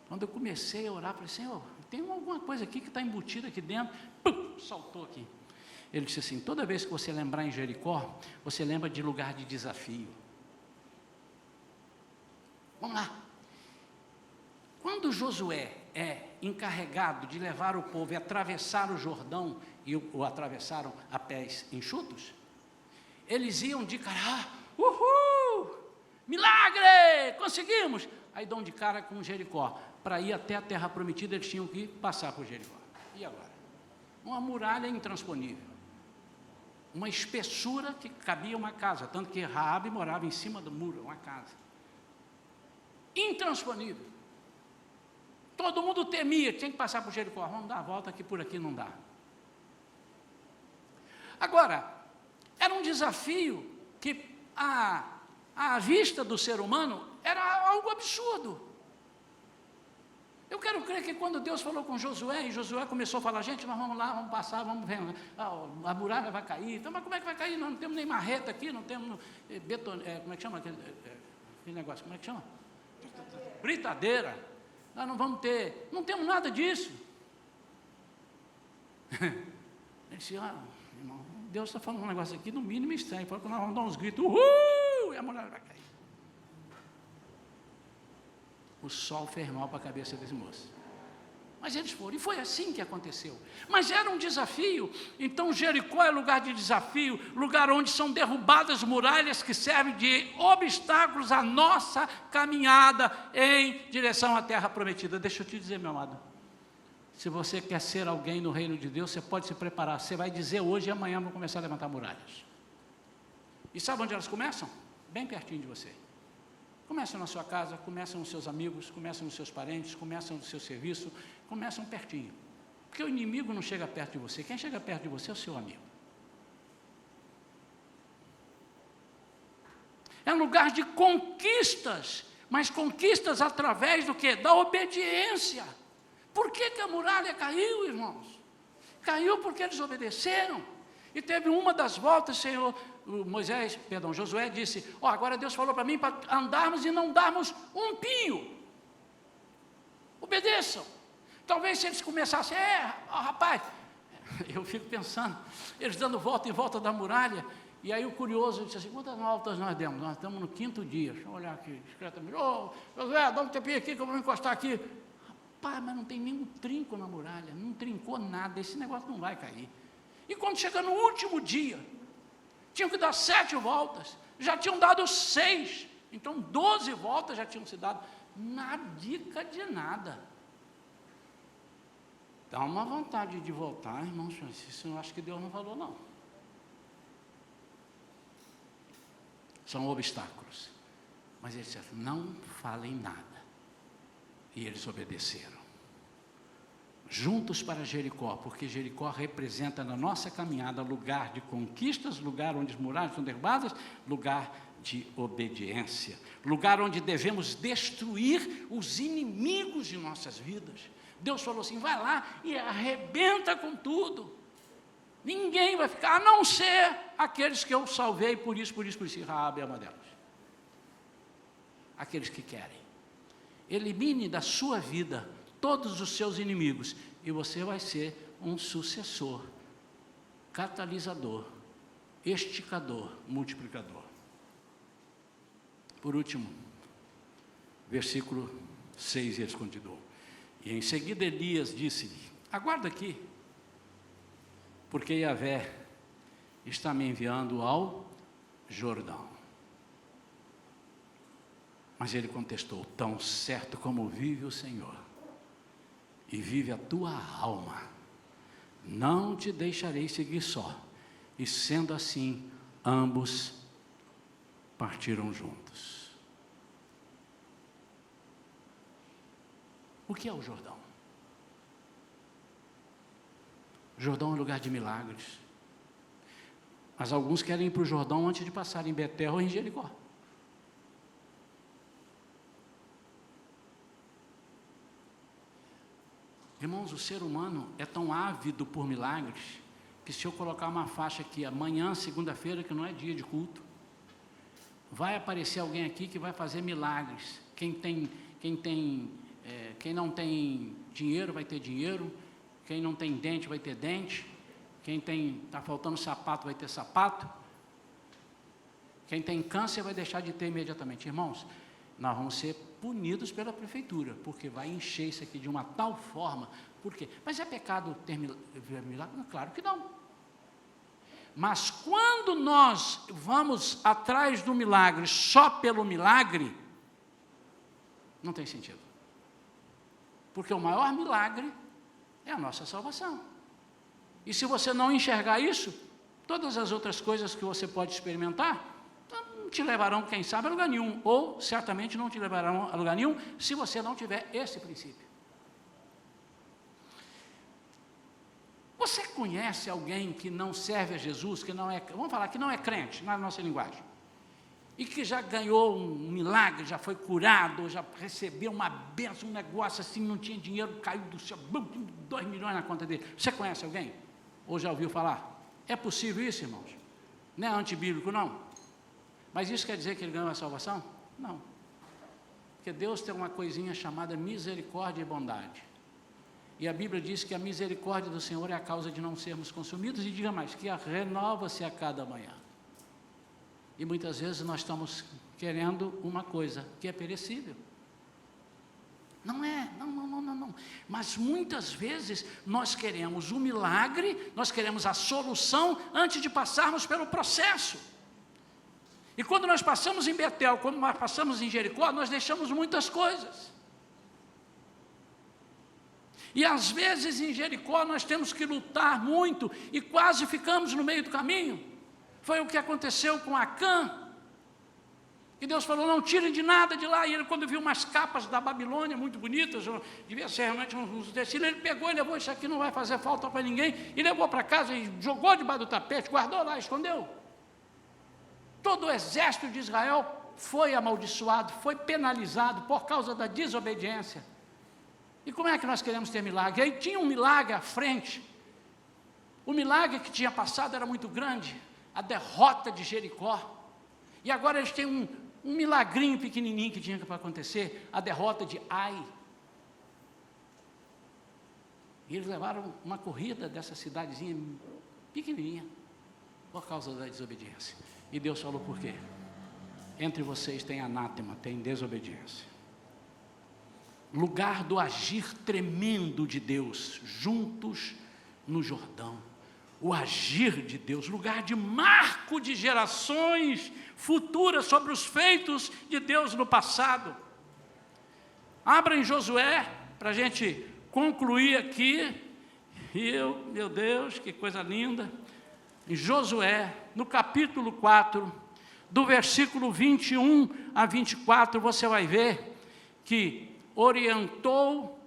Quando eu comecei a orar, falei: Senhor, tem alguma coisa aqui que está embutida aqui dentro. Pum, saltou aqui. Ele disse assim: toda vez que você lembrar em Jericó, você lembra de lugar de desafio. Vamos lá. Quando Josué é encarregado de levar o povo e atravessar o Jordão, e o atravessaram a pés enxutos, eles iam de cara: uhul, milagre, conseguimos. Aí dão de cara com Jericó. Para ir até a terra prometida, eles tinham que passar por Jericó. E agora? Uma muralha intransponível. Uma espessura que cabia uma casa, tanto que Raabe morava em cima do muro, uma casa. Intransponível. Todo mundo temia, tinha que passar por Jericó. Vamos dar a volta, que por aqui não dá. Agora, era um desafio que, à vista do ser humano, era algo absurdo. Eu quero crer que quando Deus falou com Josué, e Josué começou a falar: gente, nós vamos lá, vamos passar, vamos ver, a muralha vai cair. Então, mas como é que vai cair? Nós não temos nem marreta aqui, não temos beton, como é que chama aquele negócio, como é que chama? Britadeira. Nós não vamos ter, não temos nada disso. Ele disse: irmão, Deus está falando um negócio aqui, no mínimo estranho. Ele falou que nós vamos dar uns gritos: uhul, e a muralha vai cair. O sol fez mal para a cabeça desse moço. Mas eles foram, e foi assim que aconteceu. Mas era um desafio. Então Jericó é lugar de desafio, lugar onde são derrubadas muralhas que servem de obstáculos à nossa caminhada em direção à terra prometida. Deixa eu te dizer, meu amado, se você quer ser alguém no reino de Deus, você pode se preparar. Você vai dizer hoje e amanhã vão começar a levantar muralhas. E sabe onde elas começam? Bem pertinho de você. Começam na sua casa, começam nos seus amigos, começam nos seus parentes, começam no seu serviço, começam pertinho. Porque o inimigo não chega perto de você, quem chega perto de você é o seu amigo. É um lugar de conquistas, mas conquistas através do quê? Da obediência. Por que a muralha caiu, irmãos? Caiu porque eles obedeceram. E teve uma das voltas, Josué disse: agora Deus falou para mim para andarmos e não darmos um pio. Obedeçam. Talvez se eles começassem: rapaz, eu fico pensando, eles dando volta em volta da muralha, E aí o curioso disse assim, quantas voltas nós demos? Nós estamos no 5º dia. Deixa eu olhar aqui discretamente. Ô, José, dá um tempinho aqui que eu vou me encostar aqui. Rapaz, mas não tem nenhum trinco na muralha, não trincou nada, esse negócio não vai cair. E quando chega no último dia, tinham que dar 7 voltas, já tinham dado 6, então 12 voltas já tinham se dado, na dica de nada. Dá uma vontade de voltar, irmãos, isso eu acho que Deus não falou não. São obstáculos. Mas ele disse, não falem nada. E eles obedeceram. Juntos para Jericó, porque Jericó representa na nossa caminhada lugar de conquistas, lugar onde as muralhas são derrubadas, lugar de obediência, lugar onde devemos destruir os inimigos de nossas vidas. Deus falou assim, vai lá e arrebenta com tudo. Ninguém vai ficar, a não ser aqueles que eu salvei, por isso, e Raabe é uma delas. Aqueles que querem. Elimine da sua vida todos os seus inimigos, e você vai ser um sucessor, catalisador, esticador, multiplicador. Por último, versículo 6, eles continuam. E em seguida Elias disse-lhe, aguarda aqui, porque Yahvé está me enviando ao Jordão. Mas ele contestou, tão certo como vive o Senhor, e vive a tua alma, não te deixarei seguir só. E sendo assim, ambos partiram juntos. O que é o Jordão? Jordão é um lugar de milagres. Mas alguns querem ir para o Jordão antes de passar em Betel ou em Jericó. Irmãos, o ser humano é tão ávido por milagres, que se eu colocar uma faixa aqui, amanhã, segunda-feira, que não é dia de culto, vai aparecer alguém aqui que vai fazer milagres. Quem não tem dinheiro vai ter dinheiro, quem não tem dente vai ter dente, quem está faltando sapato vai ter sapato, quem tem câncer vai deixar de ter imediatamente. Irmãos, nós vamos ser punidos pela prefeitura, porque vai encher isso aqui de uma tal forma. Por quê? Mas é pecado ter milagre? Claro que não. Mas quando nós vamos atrás do milagre só pelo milagre, não tem sentido. Porque o maior milagre é a nossa salvação. E se você não enxergar isso, todas as outras coisas que você pode experimentar, não te levarão, quem sabe, a lugar nenhum. Ou, certamente, não te levarão a lugar nenhum, se você não tiver esse princípio. Você conhece alguém que não serve a Jesus, que não é, vamos falar, que não é crente, na nossa linguagem, e que já ganhou um milagre, já foi curado, já recebeu uma bênção, um negócio assim, não tinha dinheiro, caiu do céu, 2 milhões na conta dele. Você conhece alguém? Ou já ouviu falar? É possível isso, irmãos? Não é antibíblico, não? Mas isso quer dizer que ele ganhou a salvação? Não. Porque Deus tem uma coisinha chamada misericórdia e bondade. E a Bíblia diz que a misericórdia do Senhor é a causa de não sermos consumidos, e diga mais, que renova-se a cada manhã. E muitas vezes nós estamos querendo uma coisa que é perecível. Não é, não. Mas muitas vezes nós queremos o milagre, nós queremos a solução antes de passarmos pelo processo. E quando nós passamos em Betel, quando nós passamos em Jericó, nós deixamos muitas coisas. E às vezes em Jericó nós temos que lutar muito e quase ficamos no meio do caminho. Foi o que aconteceu com Acã. E Deus falou, não tirem de nada de lá. E ele, quando viu umas capas da Babilônia muito bonitas, devia ser realmente uns tecidos, ele pegou e levou, isso aqui não vai fazer falta para ninguém, e levou para casa e jogou debaixo do tapete, guardou lá, escondeu. Todo o exército de Israel foi amaldiçoado, foi penalizado por causa da desobediência. E como é que nós queremos ter milagre? Aí tinha um milagre à frente. O milagre que tinha passado era muito grande, a derrota de Jericó. E agora eles têm um milagrinho pequenininho que tinha para acontecer, a derrota de Ai. E eles levaram uma corrida dessa cidadezinha pequenininha. Por causa da desobediência. E Deus falou por quê? Entre vocês tem anátema, tem desobediência. Lugar do agir tremendo de Deus, juntos no Jordão. O agir de Deus, lugar de marco de gerações futuras sobre os feitos de Deus no passado. Abra em Josué, para a gente concluir aqui. Meu Deus, que coisa linda. Em Josué, no capítulo 4, do versículo 21 a 24, você vai ver que orientou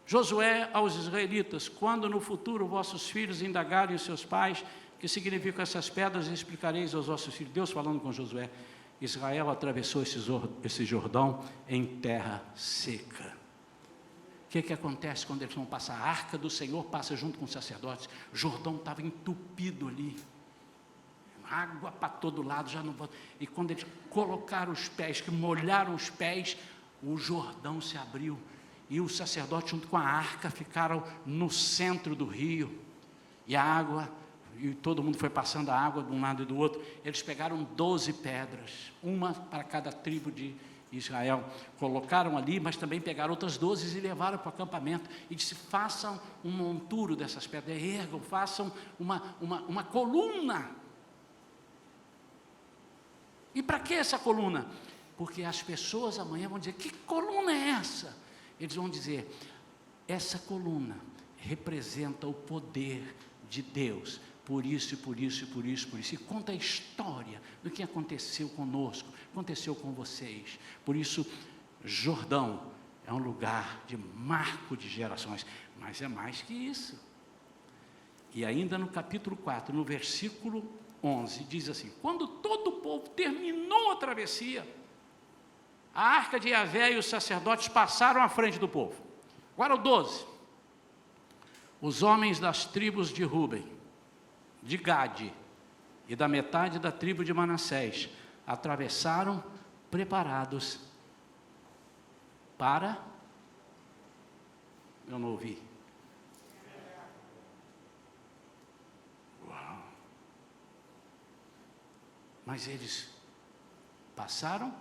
Josué aos israelitas: quando no futuro vossos filhos indagarem os seus pais, que significam essas pedras, explicareis aos vossos filhos. Deus falando com Josué. Israel atravessou esse Jordão em terra seca. O que acontece quando eles vão passar? A arca do Senhor passa junto com os sacerdotes. O Jordão estava entupido ali. Água para todo lado, já não. E quando eles colocaram os pés, que molharam os pés, o Jordão se abriu. E os sacerdotes, junto com a arca, ficaram no centro do rio. E a água, e todo mundo foi passando a água de um lado e do outro. Eles pegaram 12 pedras, uma para cada tribo de Israel, colocaram ali, mas também pegaram outras 12 e levaram para o acampamento, e disse: façam um monturo dessas pedras, ergam, façam uma coluna. E para que essa coluna? Porque as pessoas amanhã vão dizer: que coluna é essa? Eles vão dizer: essa coluna representa o poder de Deus, por isso, por isso, por isso, por isso. E conta a história do que aconteceu conosco, aconteceu com vocês. Por isso, Jordão é um lugar de marco de gerações, mas é mais que isso. E ainda no capítulo 4, no versículo 11, diz assim: quando todo o povo terminou a travessia, a arca de Yahvé e os sacerdotes passaram à frente do povo. Agora o 12. Os homens das tribos de Ruben, de Gade e da metade da tribo de Manassés atravessaram preparados para... Eu não ouvi. Uau. Mas eles passaram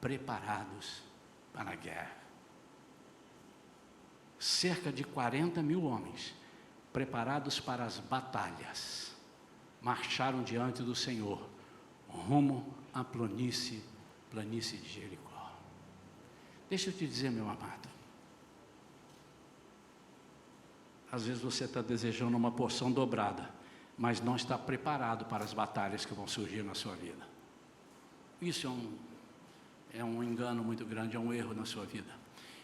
preparados para a guerra. Cerca de 40 mil homens, preparados para as batalhas, marcharam diante do Senhor, rumo à planície de Jericó. Deixa eu te dizer, meu amado, às vezes você está desejando uma porção dobrada, mas não está preparado para as batalhas que vão surgir na sua vida. Isso é um engano muito grande, é um erro na sua vida.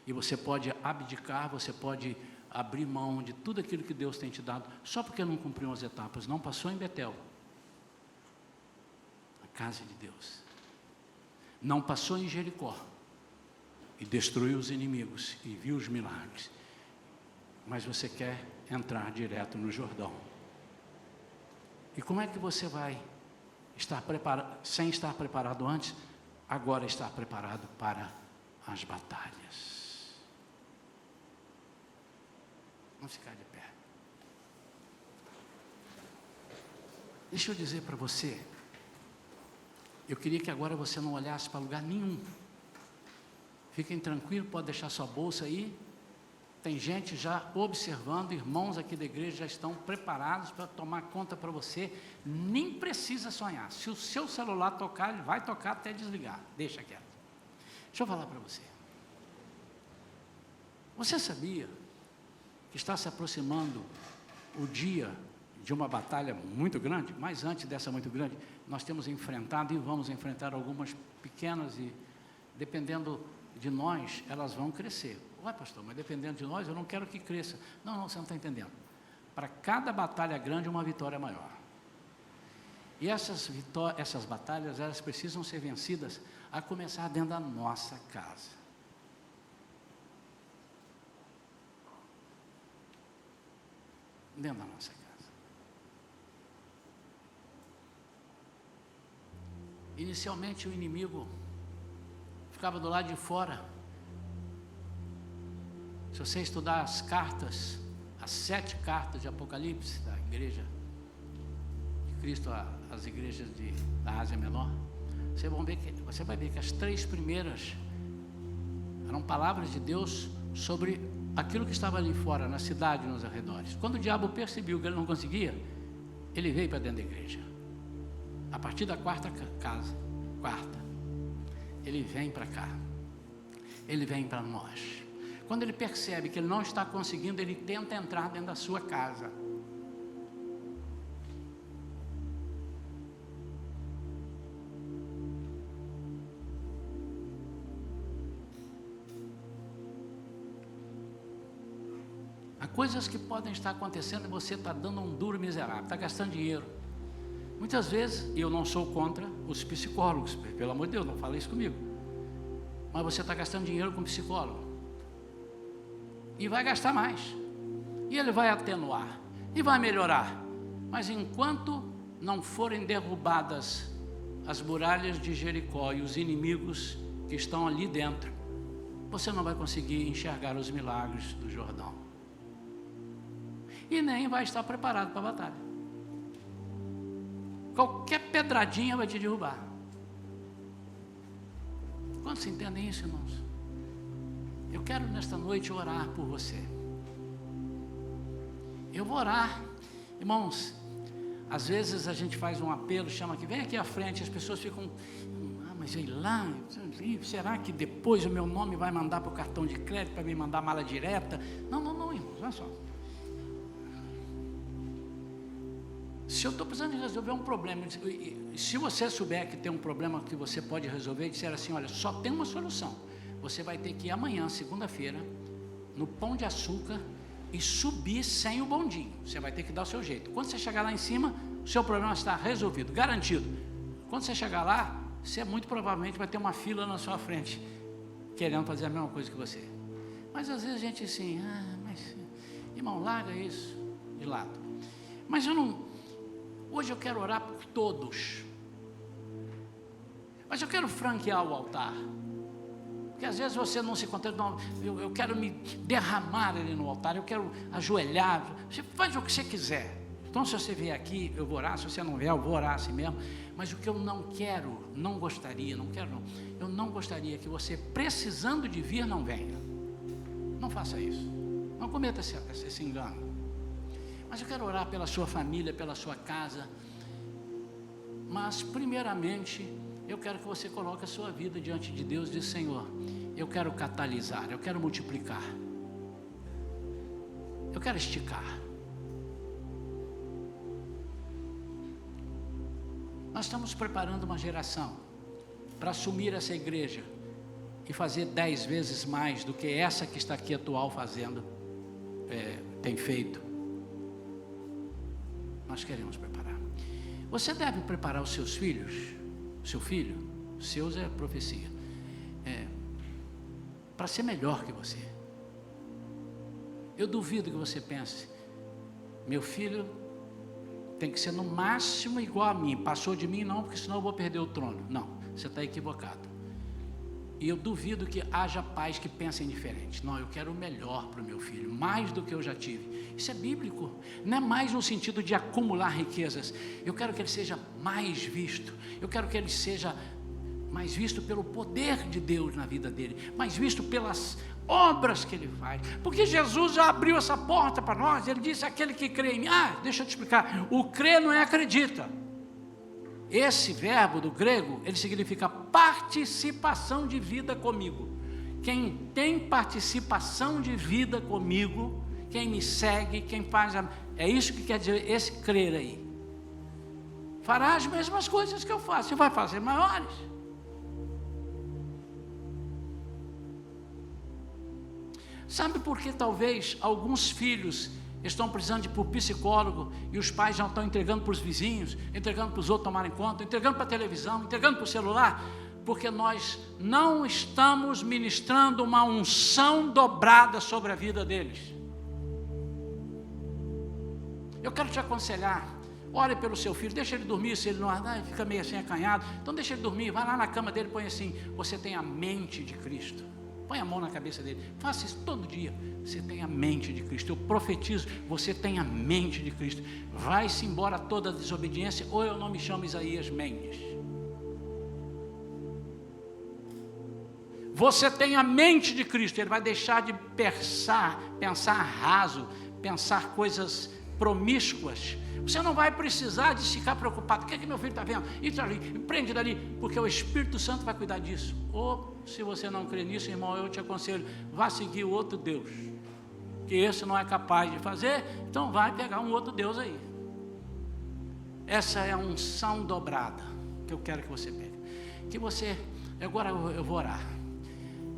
E você pode abdicar, você pode abrir mão de tudo aquilo que Deus tem te dado, só porque não cumpriu as etapas. Não passou em Betel, a casa de Deus. Não passou em Jericó, e destruiu os inimigos, e viu os milagres. Mas você quer entrar direto no Jordão. E como é que você vai estar preparado, sem estar preparado antes, agora estar preparado para as batalhas? Vamos ficar de pé. Deixa eu dizer para você, eu queria que agora você não olhasse para lugar nenhum. Fiquem tranquilos, pode deixar sua bolsa aí. Tem gente já observando, irmãos aqui da igreja já estão preparados para tomar conta para você. Nem precisa sonhar. Se o seu celular tocar, ele vai tocar até desligar. Deixa quieto. Deixa eu falar para você. Você sabia que está se aproximando o dia de uma batalha muito grande? Mas antes dessa muito grande, nós temos enfrentado e vamos enfrentar algumas pequenas e, dependendo de nós, elas vão crescer. Ué, pastor, mas dependendo de nós, eu não quero que cresça. Não, você não está entendendo. Para cada batalha grande, uma vitória maior. E essas batalhas, elas precisam ser vencidas, a começar dentro da nossa casa. Dentro da nossa casa. Inicialmente o inimigo ficava do lado de fora. Se você estudar as cartas, as 7 cartas de Apocalipse da igreja, Cristo às igrejas da Ásia Menor, você vai ver que as 3 primeiras eram palavras de Deus sobre aquilo que estava ali fora, na cidade, nos arredores. Quando o diabo percebeu que ele não conseguia, ele veio para dentro da igreja. A partir da quarta, ele vem para cá. Ele vem para nós. Quando ele percebe que ele não está conseguindo, ele tenta entrar dentro da sua casa. Há coisas que podem estar acontecendo e você está dando um duro miserável, está gastando dinheiro. Muitas vezes, e eu não sou contra os psicólogos, pelo amor de Deus, não fala isso comigo. Mas você está gastando dinheiro com psicólogo. E vai gastar mais. E ele vai atenuar. E vai melhorar. Mas enquanto não forem derrubadas as muralhas de Jericó e os inimigos que estão ali dentro, você não vai conseguir enxergar os milagres do Jordão. E nem vai estar preparado para a batalha. Qualquer pedradinha vai te derrubar. Quantos entendem isso, irmãos? Eu quero nesta noite orar por você. Eu vou orar. Irmãos, às vezes a gente faz um apelo, chama aqui, vem aqui à frente, as pessoas ficam, mas sei lá, será que depois o meu nome vai mandar para o cartão de crédito, para me mandar mala direta? Não, irmãos, olha só. Se eu estou precisando de resolver um problema, se você souber que tem um problema que você pode resolver e disser assim, olha, só tem uma solução, você vai ter que ir amanhã, segunda-feira, no Pão de Açúcar e subir sem o bondinho, você vai ter que dar o seu jeito. Quando você chegar lá em cima, o seu problema está resolvido, garantido. Quando você chegar lá, você muito provavelmente vai ter uma fila na sua frente, querendo fazer a mesma coisa que você. Mas às vezes a gente assim, mas irmão, larga isso de lado. Mas hoje eu quero orar por todos. Mas eu quero franquear o altar. Porque às vezes você não se contenta, não, eu quero me derramar ali no altar, eu quero ajoelhar. Você faz o que você quiser. Então se você vier aqui, eu vou orar. Se você não vier, eu vou orar assim mesmo. Mas o que eu não gostaria que você, precisando de vir, não venha. Não faça isso. Não cometa esse engano. Mas eu quero orar pela sua família, pela sua casa. Mas, primeiramente, eu quero que você coloque a sua vida diante de Deus e diz, Senhor, eu quero catalisar, eu quero multiplicar. Eu quero esticar. Nós estamos preparando uma geração para assumir essa igreja e fazer 10 vezes mais do que essa que está aqui atual fazendo, tem feito. Nós queremos preparar. Você deve preparar os seus filhos, seu filho, seus é profecia, para ser melhor que você. Eu duvido que você pense, meu filho tem que ser no máximo igual a mim, passou de mim não, porque senão eu vou perder o trono. Não, você está equivocado. E eu duvido que haja pais que pensem diferente. Não, eu quero o melhor para o meu filho, mais do que eu já tive. Isso é bíblico, não é mais no sentido de acumular riquezas. Eu quero que ele seja mais visto, eu quero que ele seja mais visto pelo poder de Deus na vida dele, mais visto pelas obras que ele faz, porque Jesus já abriu essa porta para nós. Ele disse, aquele que crê em mim, deixa eu te explicar, o crer não é acredita. Esse verbo do grego, ele significa participação de vida comigo. Quem tem participação de vida comigo, quem me segue, quem faz, é isso que quer dizer esse crer aí. Fará as mesmas coisas que eu faço, e vai fazer maiores. Sabe por que talvez alguns filhos estão precisando de ir para o psicólogo e os pais já estão entregando para os vizinhos, entregando para os outros tomarem conta, entregando para a televisão, entregando para o celular? Porque nós não estamos ministrando uma unção dobrada sobre a vida deles. Eu quero te aconselhar, ore pelo seu filho, deixa ele dormir, se ele não fica meio assim acanhado, então deixa ele dormir, vai lá na cama dele e põe assim, você tem a mente de Cristo. Põe a mão na cabeça dele. Faça isso todo dia. Você tem a mente de Cristo. Eu profetizo, você tem a mente de Cristo. Vai-se embora toda a desobediência, ou eu não me chamo Isaías Mendes. Você tem a mente de Cristo. Ele vai deixar de pensar raso, pensar coisas promíscuas. Você não vai precisar de ficar preocupado. O que é que meu filho está vendo? Isso ali, prende dali, porque o Espírito Santo vai cuidar disso. Ou, se você não crê nisso, irmão, eu te aconselho, vá seguir o outro Deus, que esse não é capaz de fazer, então vai pegar um outro Deus aí. Essa é a unção dobrada que eu quero que você pegue. Que você, agora eu vou orar,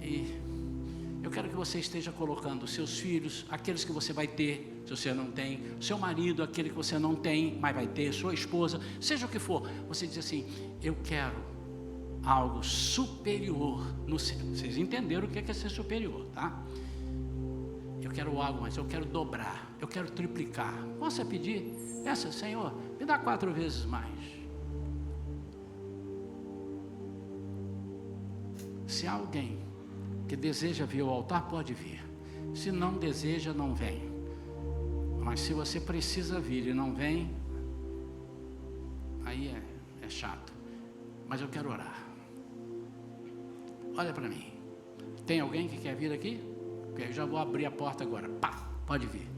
e eu quero que você esteja colocando seus filhos, aqueles que você vai ter, se você não tem, seu marido, aquele que você não tem, mas vai ter, sua esposa, seja o que for. Você diz assim: eu quero algo superior no céu. Vocês entenderam o que é ser superior, tá? Eu quero algo, mas eu quero dobrar, eu quero triplicar. Posso pedir? Peça: Senhor, me dá 4 vezes mais. Se há alguém que deseja vir ao altar, pode vir. Se não deseja, não vem. Mas se você precisa vir e não vem, aí é chato. Mas eu quero orar. Olha para mim. Tem alguém que quer vir aqui? Eu já vou abrir a porta agora. Pá, pode vir.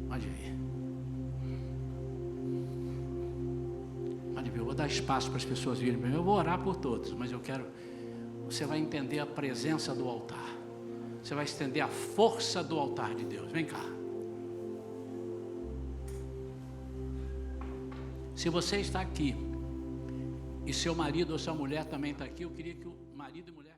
Pode vir. Pode vir. Eu vou dar espaço para as pessoas virem. Eu vou orar por todos, mas eu quero... Você vai entender a presença do altar. Você vai entender a força do altar de Deus. Vem cá. Se você está aqui, e seu marido ou sua mulher também está aqui, eu queria que o marido e mulher...